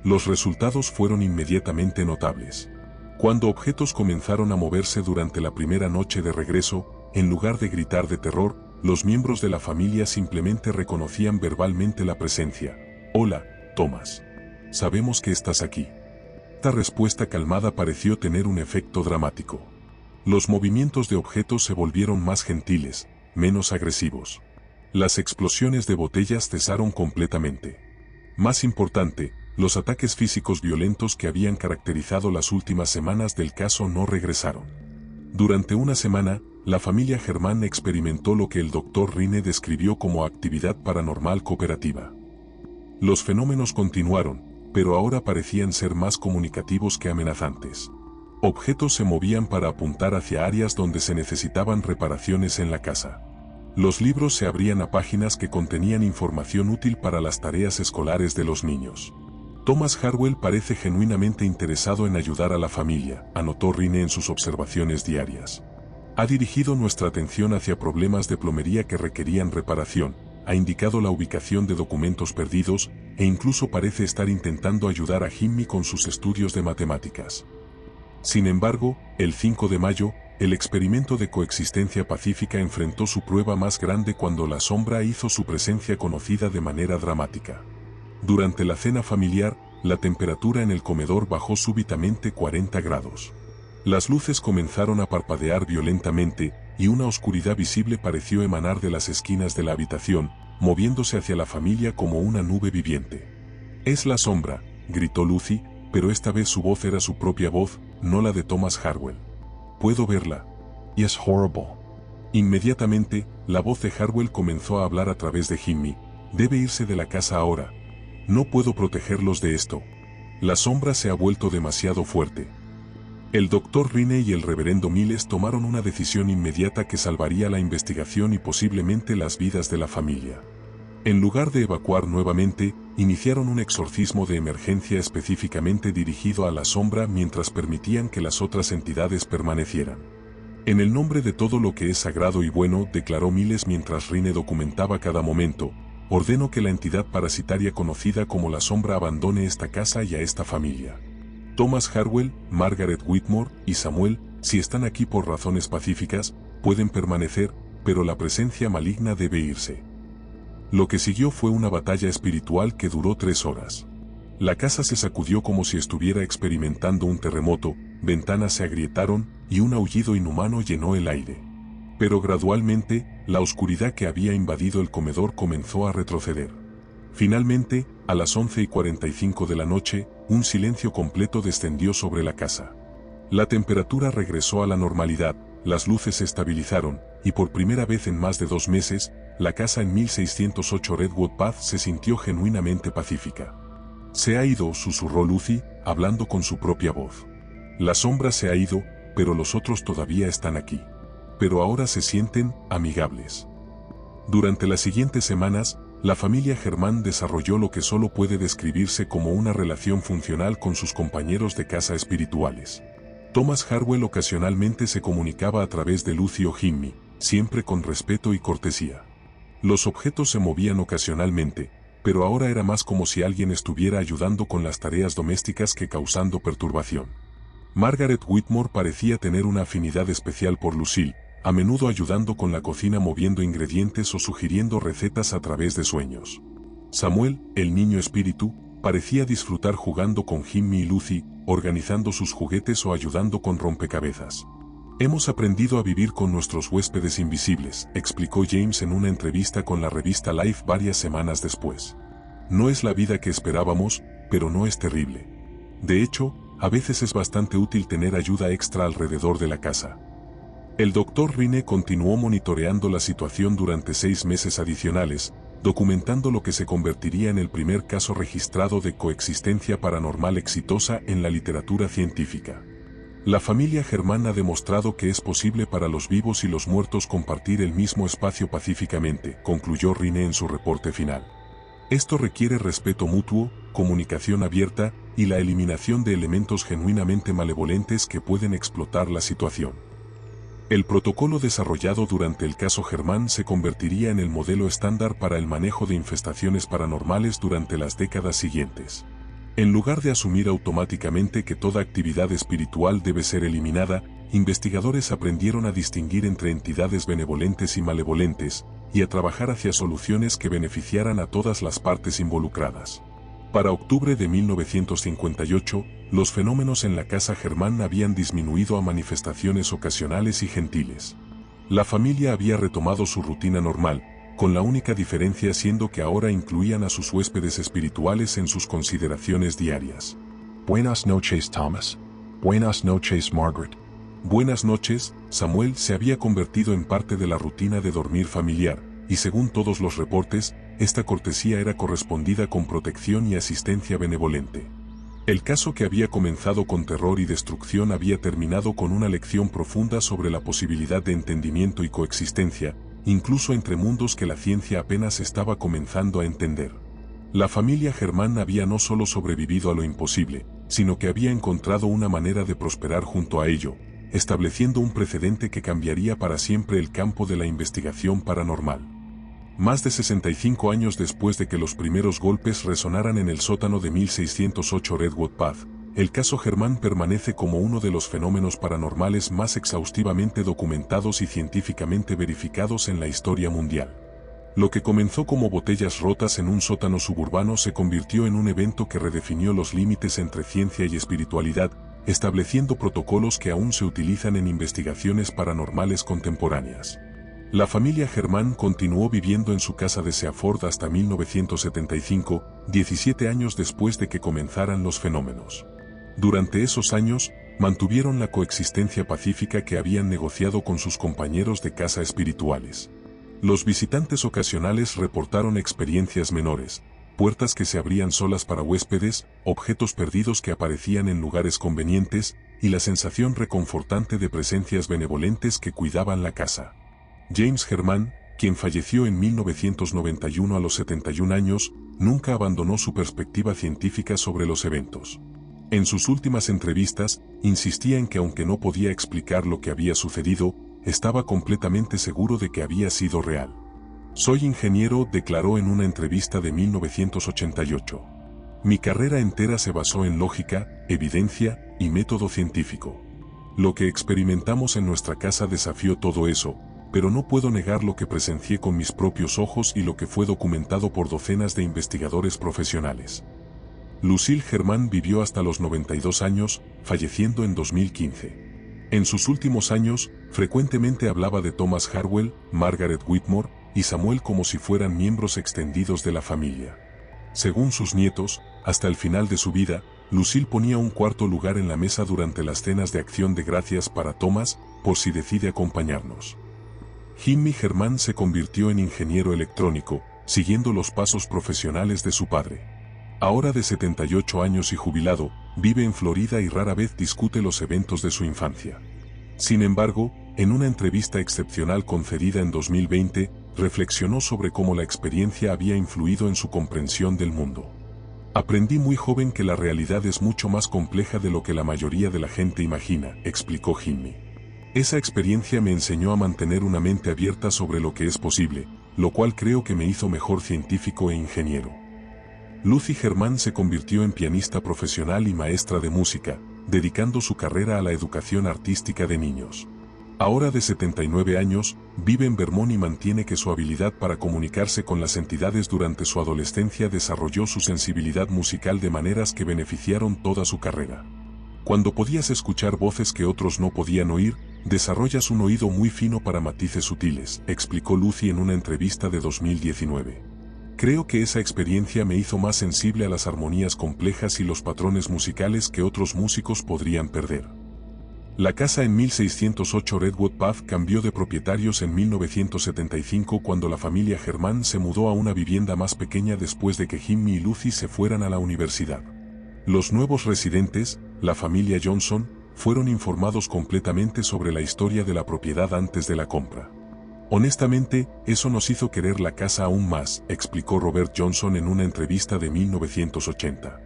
Los resultados fueron inmediatamente notables. Cuando objetos comenzaron a moverse durante la primera noche de regreso, en lugar de gritar de terror, los miembros de la familia simplemente reconocían verbalmente la presencia. «Hola, Thomas. Sabemos que estás aquí». Esta respuesta calmada pareció tener un efecto dramático. Los movimientos de objetos se volvieron más gentiles, menos agresivos. Las explosiones de botellas cesaron completamente. Más importante, los ataques físicos violentos que habían caracterizado las últimas semanas del caso no regresaron. Durante una semana, la familia Germán experimentó lo que el Dr. Rine describió como actividad paranormal cooperativa. Los fenómenos continuaron, pero ahora parecían ser más comunicativos que amenazantes. Objetos se movían para apuntar hacia áreas donde se necesitaban reparaciones en la casa. Los libros se abrían a páginas que contenían información útil para las tareas escolares de los niños. Thomas Harwell parece genuinamente interesado en ayudar a la familia, anotó Rine en sus observaciones diarias. Ha dirigido nuestra atención hacia problemas de plomería que requerían reparación, ha indicado la ubicación de documentos perdidos, e incluso parece estar intentando ayudar a Jimmy con sus estudios de matemáticas. Sin embargo, el 5 de mayo, el experimento de coexistencia pacífica enfrentó su prueba más grande cuando la sombra hizo su presencia conocida de manera dramática. Durante la cena familiar, la temperatura en el comedor bajó súbitamente 40 grados. Las luces comenzaron a parpadear violentamente, y una oscuridad visible pareció emanar de las esquinas de la habitación, moviéndose hacia la familia como una nube viviente. «Es la sombra», gritó Lucy, pero esta vez su voz era su propia voz, no la de Thomas Harwell. «Puedo verla. Y es horrible». Inmediatamente, la voz de Harwell comenzó a hablar a través de Jimmy. «Debe irse de la casa ahora. No puedo protegerlos de esto. La sombra se ha vuelto demasiado fuerte». El Dr. Rine y el reverendo Miles tomaron una decisión inmediata que salvaría la investigación y posiblemente las vidas de la familia. En lugar de evacuar nuevamente, iniciaron un exorcismo de emergencia específicamente dirigido a la sombra mientras permitían que las otras entidades permanecieran. En el nombre de todo lo que es sagrado y bueno, declaró Miles mientras Rine documentaba cada momento, ordeno que la entidad parasitaria conocida como la sombra abandone esta casa y a esta familia. Thomas Harwell, Margaret Whitmore y Samuel, si están aquí por razones pacíficas, pueden permanecer, pero la presencia maligna debe irse. Lo que siguió fue una batalla espiritual que duró 3 horas. La casa se sacudió como si estuviera experimentando un terremoto, ventanas se agrietaron y un aullido inhumano llenó el aire. Pero gradualmente, la oscuridad que había invadido el comedor comenzó a retroceder. Finalmente, a las 11:45 de la noche, un silencio completo descendió sobre la casa. La temperatura regresó a la normalidad, las luces se estabilizaron, y por primera vez en más de 2 meses, la casa en 1608 Redwood Path se sintió genuinamente pacífica. Se ha ido, susurró Lucy, hablando con su propia voz. La sombra se ha ido, pero los otros todavía están aquí. Pero ahora se sienten amigables. Durante las siguientes semanas, la familia Germán desarrolló lo que solo puede describirse como una relación funcional con sus compañeros de casa espirituales. Thomas Harwell ocasionalmente se comunicaba a través de Lucy o Jimmy, siempre con respeto y cortesía. Los objetos se movían ocasionalmente, pero ahora era más como si alguien estuviera ayudando con las tareas domésticas que causando perturbación. Margaret Whitmore parecía tener una afinidad especial por Lucille, a menudo ayudando con la cocina moviendo ingredientes o sugiriendo recetas a través de sueños. Samuel, el niño espíritu, parecía disfrutar jugando con Jimmy y Lucy, organizando sus juguetes o ayudando con rompecabezas. Hemos aprendido a vivir con nuestros huéspedes invisibles, explicó James en una entrevista con la revista Life varias semanas después. No es la vida que esperábamos, pero no es terrible. De hecho, a veces es bastante útil tener ayuda extra alrededor de la casa. El Dr. Rine continuó monitoreando la situación durante 6 meses adicionales, documentando lo que se convertiría en el primer caso registrado de coexistencia paranormal exitosa en la literatura científica. La familia Germán ha demostrado que es posible para los vivos y los muertos compartir el mismo espacio pacíficamente, concluyó Rine en su reporte final. Esto requiere respeto mutuo, comunicación abierta y la eliminación de elementos genuinamente malevolentes que pueden explotar la situación. El protocolo desarrollado durante el caso Germán se convertiría en el modelo estándar para el manejo de infestaciones paranormales durante las décadas siguientes. En lugar de asumir automáticamente que toda actividad espiritual debe ser eliminada, investigadores aprendieron a distinguir entre entidades benevolentes y malevolentes, y a trabajar hacia soluciones que beneficiaran a todas las partes involucradas. Para octubre de 1958, los fenómenos en la casa Germán habían disminuido a manifestaciones ocasionales y gentiles. La familia había retomado su rutina normal, con la única diferencia siendo que ahora incluían a sus huéspedes espirituales en sus consideraciones diarias. Buenas noches, Thomas. Buenas noches, Margaret. Buenas noches, Samuel se había convertido en parte de la rutina de dormir familiar, y según todos los reportes, esta cortesía era correspondida con protección y asistencia benevolente. El caso que había comenzado con terror y destrucción había terminado con una lección profunda sobre la posibilidad de entendimiento y coexistencia, incluso entre mundos que la ciencia apenas estaba comenzando a entender. La familia Germán había no solo sobrevivido a lo imposible, sino que había encontrado una manera de prosperar junto a ello, estableciendo un precedente que cambiaría para siempre el campo de la investigación paranormal. Más de 65 años después de que los primeros golpes resonaran en el sótano de 1608 Redwood Path, el caso Germán permanece como uno de los fenómenos paranormales más exhaustivamente documentados y científicamente verificados en la historia mundial. Lo que comenzó como botellas rotas en un sótano suburbano se convirtió en un evento que redefinió los límites entre ciencia y espiritualidad, estableciendo protocolos que aún se utilizan en investigaciones paranormales contemporáneas. La familia Germán continuó viviendo en su casa de Seaford hasta 1975, 17 años después de que comenzaran los fenómenos. Durante esos años, mantuvieron la coexistencia pacífica que habían negociado con sus compañeros de casa espirituales. Los visitantes ocasionales reportaron experiencias menores, puertas que se abrían solas para huéspedes, objetos perdidos que aparecían en lugares convenientes, y la sensación reconfortante de presencias benevolentes que cuidaban la casa. James Germán, quien falleció en 1991 a los 71 años, nunca abandonó su perspectiva científica sobre los eventos. En sus últimas entrevistas, insistía en que aunque no podía explicar lo que había sucedido, estaba completamente seguro de que había sido real. Soy ingeniero, declaró en una entrevista de 1988. Mi carrera entera se basó en lógica, evidencia y método científico. Lo que experimentamos en nuestra casa desafió todo eso, pero no puedo negar lo que presencié con mis propios ojos y lo que fue documentado por docenas de investigadores profesionales. Lucille Germain vivió hasta los 92 años, falleciendo en 2015. En sus últimos años, frecuentemente hablaba de Thomas Harwell, Margaret Whitmore y Samuel como si fueran miembros extendidos de la familia. Según sus nietos, hasta el final de su vida, Lucille ponía un cuarto lugar en la mesa durante las cenas de acción de gracias para Thomas, por si decide acompañarnos. Jimmy Germain se convirtió en ingeniero electrónico, siguiendo los pasos profesionales de su padre. Ahora de 78 años y jubilado, vive en Florida y rara vez discute los eventos de su infancia. Sin embargo, en una entrevista excepcional concedida en 2020, reflexionó sobre cómo la experiencia había influido en su comprensión del mundo. Aprendí muy joven que la realidad es mucho más compleja de lo que la mayoría de la gente imagina, explicó Jimmy. Esa experiencia me enseñó a mantener una mente abierta sobre lo que es posible, lo cual creo que me hizo mejor científico e ingeniero. Lucy Germain se convirtió en pianista profesional y maestra de música, dedicando su carrera a la educación artística de niños. Ahora de 79 años, vive en Vermont y mantiene que su habilidad para comunicarse con las entidades durante su adolescencia desarrolló su sensibilidad musical de maneras que beneficiaron toda su carrera. Cuando podías escuchar voces que otros no podían oír, desarrollas un oído muy fino para matices sutiles, explicó Lucy en una entrevista de 2019. Creo que esa experiencia me hizo más sensible a las armonías complejas y los patrones musicales que otros músicos podrían perder. La casa en 1608 Redwood Path cambió de propietarios en 1975 cuando la familia Germain se mudó a una vivienda más pequeña después de que Jimmy y Lucy se fueran a la universidad. Los nuevos residentes, la familia Johnson, fueron informados completamente sobre la historia de la propiedad antes de la compra. Honestamente, eso nos hizo querer la casa aún más, explicó Robert Johnson en una entrevista de 1980.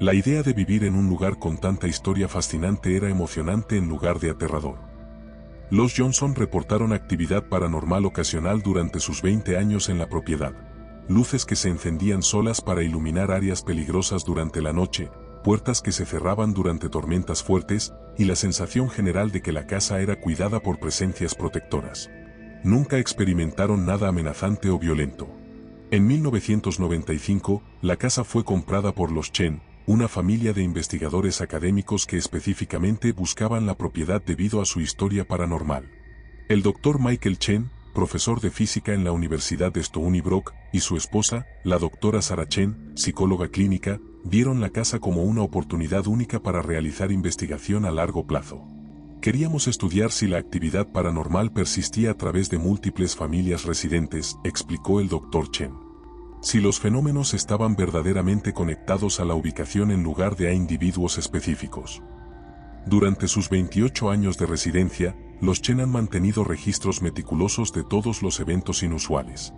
La idea de vivir en un lugar con tanta historia fascinante era emocionante en lugar de aterrador. Los Johnson reportaron actividad paranormal ocasional durante sus 20 años en la propiedad. Luces que se encendían solas para iluminar áreas peligrosas durante la noche, puertas que se cerraban durante tormentas fuertes, y la sensación general de que la casa era cuidada por presencias protectoras. Nunca experimentaron nada amenazante o violento. En 1995, la casa fue comprada por los Chen, una familia de investigadores académicos que específicamente buscaban la propiedad debido a su historia paranormal. El Dr. Michael Chen, profesor de física en la Universidad de Stony Brook, y su esposa, la Dra. Sarah Chen, psicóloga clínica, vieron la casa como una oportunidad única para realizar investigación a largo plazo. Queríamos estudiar si la actividad paranormal persistía a través de múltiples familias residentes, explicó el Dr. Chen. Si los fenómenos estaban verdaderamente conectados a la ubicación en lugar de a individuos específicos. Durante sus 28 años de residencia, los Chen han mantenido registros meticulosos de todos los eventos inusuales.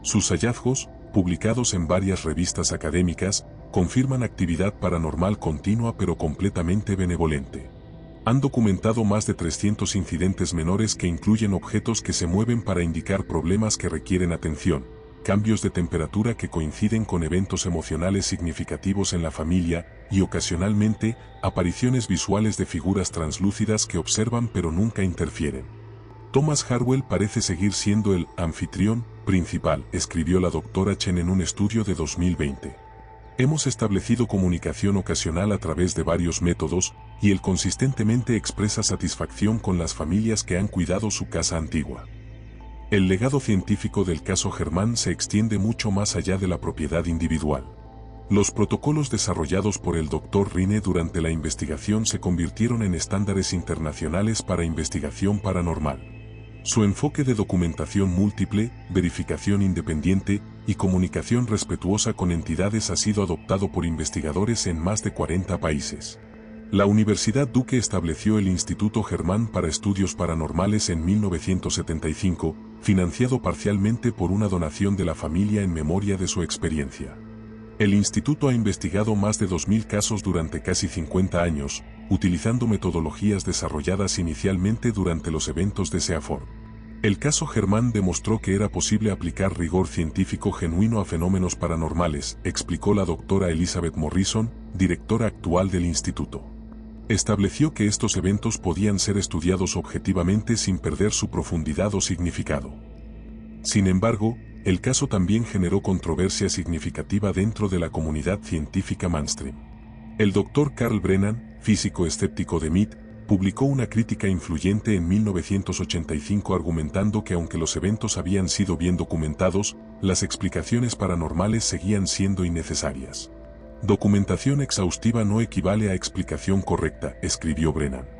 Sus hallazgos, publicados en varias revistas académicas, confirman actividad paranormal continua pero completamente benevolente. Han documentado más de 300 incidentes menores que incluyen objetos que se mueven para indicar problemas que requieren atención, cambios de temperatura que coinciden con eventos emocionales significativos en la familia y ocasionalmente apariciones visuales de figuras translúcidas que observan pero nunca interfieren. Thomas Harwell parece seguir siendo el anfitrión principal, escribió la Dra. Chen en un estudio de 2020. Hemos establecido comunicación ocasional a través de varios métodos, y él consistentemente expresa satisfacción con las familias que han cuidado su casa antigua. El legado científico del caso Germain se extiende mucho más allá de la propiedad individual. Los protocolos desarrollados por el Dr. Rine durante la investigación se convirtieron en estándares internacionales para investigación paranormal. Su enfoque de documentación múltiple, verificación independiente y comunicación respetuosa con entidades ha sido adoptado por investigadores en más de 40 países. La Universidad Duke estableció el Instituto Germain para Estudios Paranormales en 1975, financiado parcialmente por una donación de la familia en memoria de su experiencia. El instituto ha investigado más de 2.000 casos durante casi 50 años, utilizando metodologías desarrolladas inicialmente durante los eventos de Seaford. El caso Germán demostró que era posible aplicar rigor científico genuino a fenómenos paranormales, explicó la doctora Elizabeth Morrison, directora actual del instituto. Estableció que estos eventos podían ser estudiados objetivamente sin perder su profundidad o significado. Sin embargo, el caso también generó controversia significativa dentro de la comunidad científica mainstream. El Dr. Carl Brennan, físico escéptico de MIT, publicó una crítica influyente en 1985 argumentando que aunque los eventos habían sido bien documentados, las explicaciones paranormales seguían siendo innecesarias. Documentación exhaustiva no equivale a explicación correcta, escribió Brennan.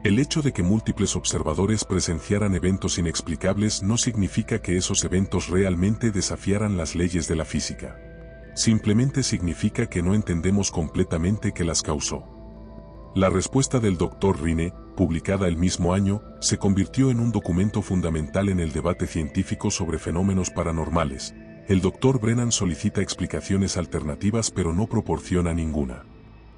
El hecho de que múltiples observadores presenciaran eventos inexplicables no significa que esos eventos realmente desafiaran las leyes de la física. Simplemente significa que no entendemos completamente qué las causó. La respuesta del Dr. Rine, publicada el mismo año, se convirtió en un documento fundamental en el debate científico sobre fenómenos paranormales. El Dr. Brennan solicita explicaciones alternativas pero no proporciona ninguna.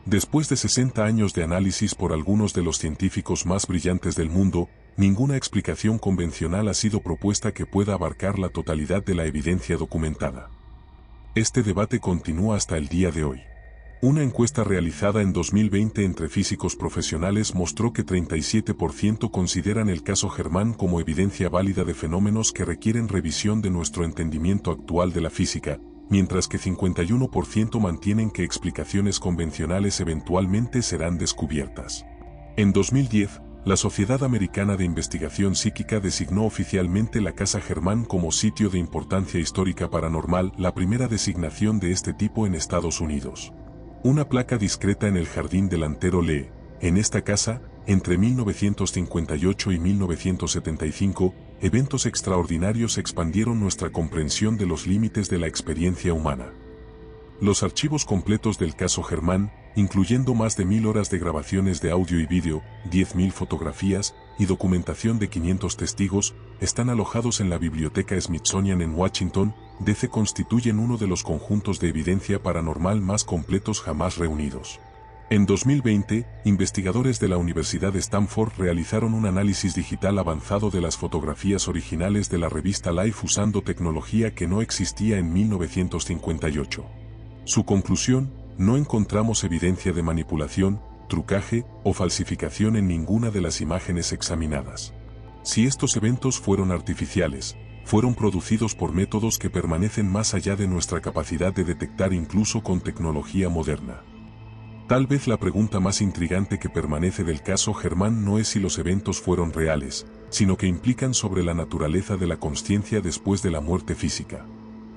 Después de 60 años de análisis por algunos de los científicos más brillantes del mundo, ninguna explicación convencional ha sido propuesta que pueda abarcar la totalidad de la evidencia documentada. Este debate continúa hasta el día de hoy. Una encuesta realizada en 2020 entre físicos profesionales mostró que 37% consideran el caso Germán como evidencia válida de fenómenos que requieren revisión de nuestro entendimiento actual de la física, mientras que 51% mantienen que explicaciones convencionales eventualmente serán descubiertas. En 2010, la Sociedad Americana de Investigación Psíquica designó oficialmente la Casa Germán como sitio de importancia histórica paranormal, la primera designación de este tipo en Estados Unidos. Una placa discreta en el jardín delantero lee: en esta casa, entre 1958 y 1975, eventos extraordinarios expandieron nuestra comprensión de los límites de la experiencia humana. Los archivos completos del caso Germán, incluyendo más de 1.000 horas de grabaciones de audio y vídeo, 10.000 fotografías y documentación de 500 testigos, están alojados en la Biblioteca Smithsonian en Washington, D.C. Constituyen uno de los conjuntos de evidencia paranormal más completos jamás reunidos. En 2020, investigadores de la Universidad de Stanford realizaron un análisis digital avanzado de las fotografías originales de la revista Life usando tecnología que no existía en 1958. Su conclusión: no encontramos evidencia de manipulación, trucaje o falsificación en ninguna de las imágenes examinadas. Si estos eventos fueron artificiales, fueron producidos por métodos que permanecen más allá de nuestra capacidad de detectar incluso con tecnología moderna. Tal vez la pregunta más intrigante que permanece del caso Germán no es si los eventos fueron reales, sino que implican sobre la naturaleza de la consciencia después de la muerte física.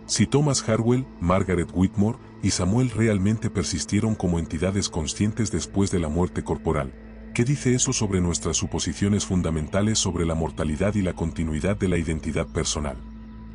Si Thomas Harwell, Margaret Whitmore y Samuel realmente persistieron como entidades conscientes después de la muerte corporal, ¿qué dice eso sobre nuestras suposiciones fundamentales sobre la mortalidad y la continuidad de la identidad personal?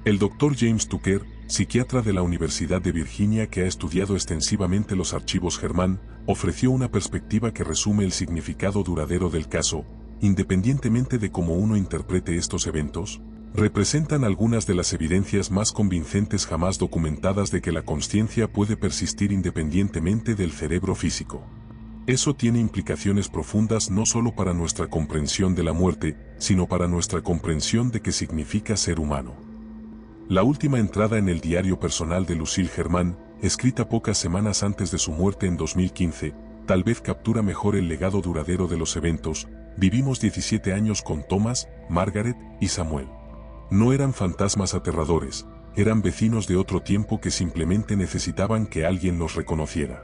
El Dr. James Tucker, psiquiatra de la Universidad de Virginia que ha estudiado extensivamente los archivos Germán, ofreció una perspectiva que resume el significado duradero del caso, independientemente de cómo uno interprete estos eventos. Representan algunas de las evidencias más convincentes jamás documentadas de que la consciencia puede persistir independientemente del cerebro físico. Eso tiene implicaciones profundas no solo para nuestra comprensión de la muerte, sino para nuestra comprensión de qué significa ser humano. La última entrada en el diario personal de Lucille Germán, escrita pocas semanas antes de su muerte en 2015, tal vez captura mejor el legado duradero de los eventos. Vivimos 17 años con Thomas, Margaret y Samuel. No eran fantasmas aterradores, eran vecinos de otro tiempo que simplemente necesitaban que alguien los reconociera.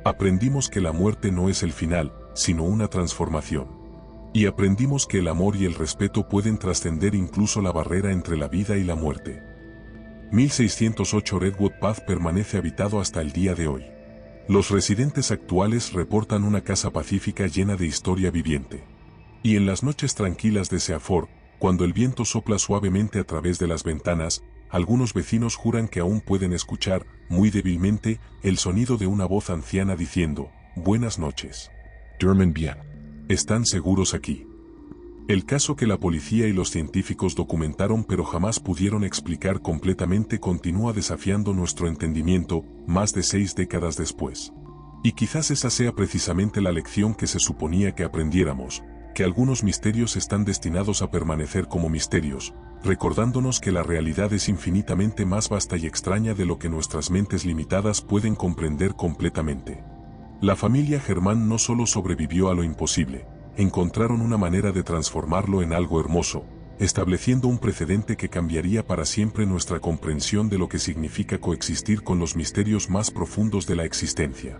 Aprendimos que la muerte no es el final, sino una transformación. Y aprendimos que el amor y el respeto pueden trascender incluso la barrera entre la vida y la muerte. 1608 Redwood Path permanece habitado hasta el día de hoy. Los residentes actuales reportan una casa pacífica llena de historia viviente. Y en las noches tranquilas de Seaford, cuando el viento sopla suavemente a través de las ventanas, algunos vecinos juran que aún pueden escuchar, muy débilmente, el sonido de una voz anciana diciendo: «Buenas noches. Duermen bien. ¿Están seguros aquí?». El caso que la policía y los científicos documentaron pero jamás pudieron explicar completamente continúa desafiando nuestro entendimiento más de 6 décadas después. Y quizás esa sea precisamente la lección que se suponía que aprendiéramos, que algunos misterios están destinados a permanecer como misterios, recordándonos que la realidad es infinitamente más vasta y extraña de lo que nuestras mentes limitadas pueden comprender completamente. La familia Germán no solo sobrevivió a lo imposible, encontraron una manera de transformarlo en algo hermoso, estableciendo un precedente que cambiaría para siempre nuestra comprensión de lo que significa coexistir con los misterios más profundos de la existencia.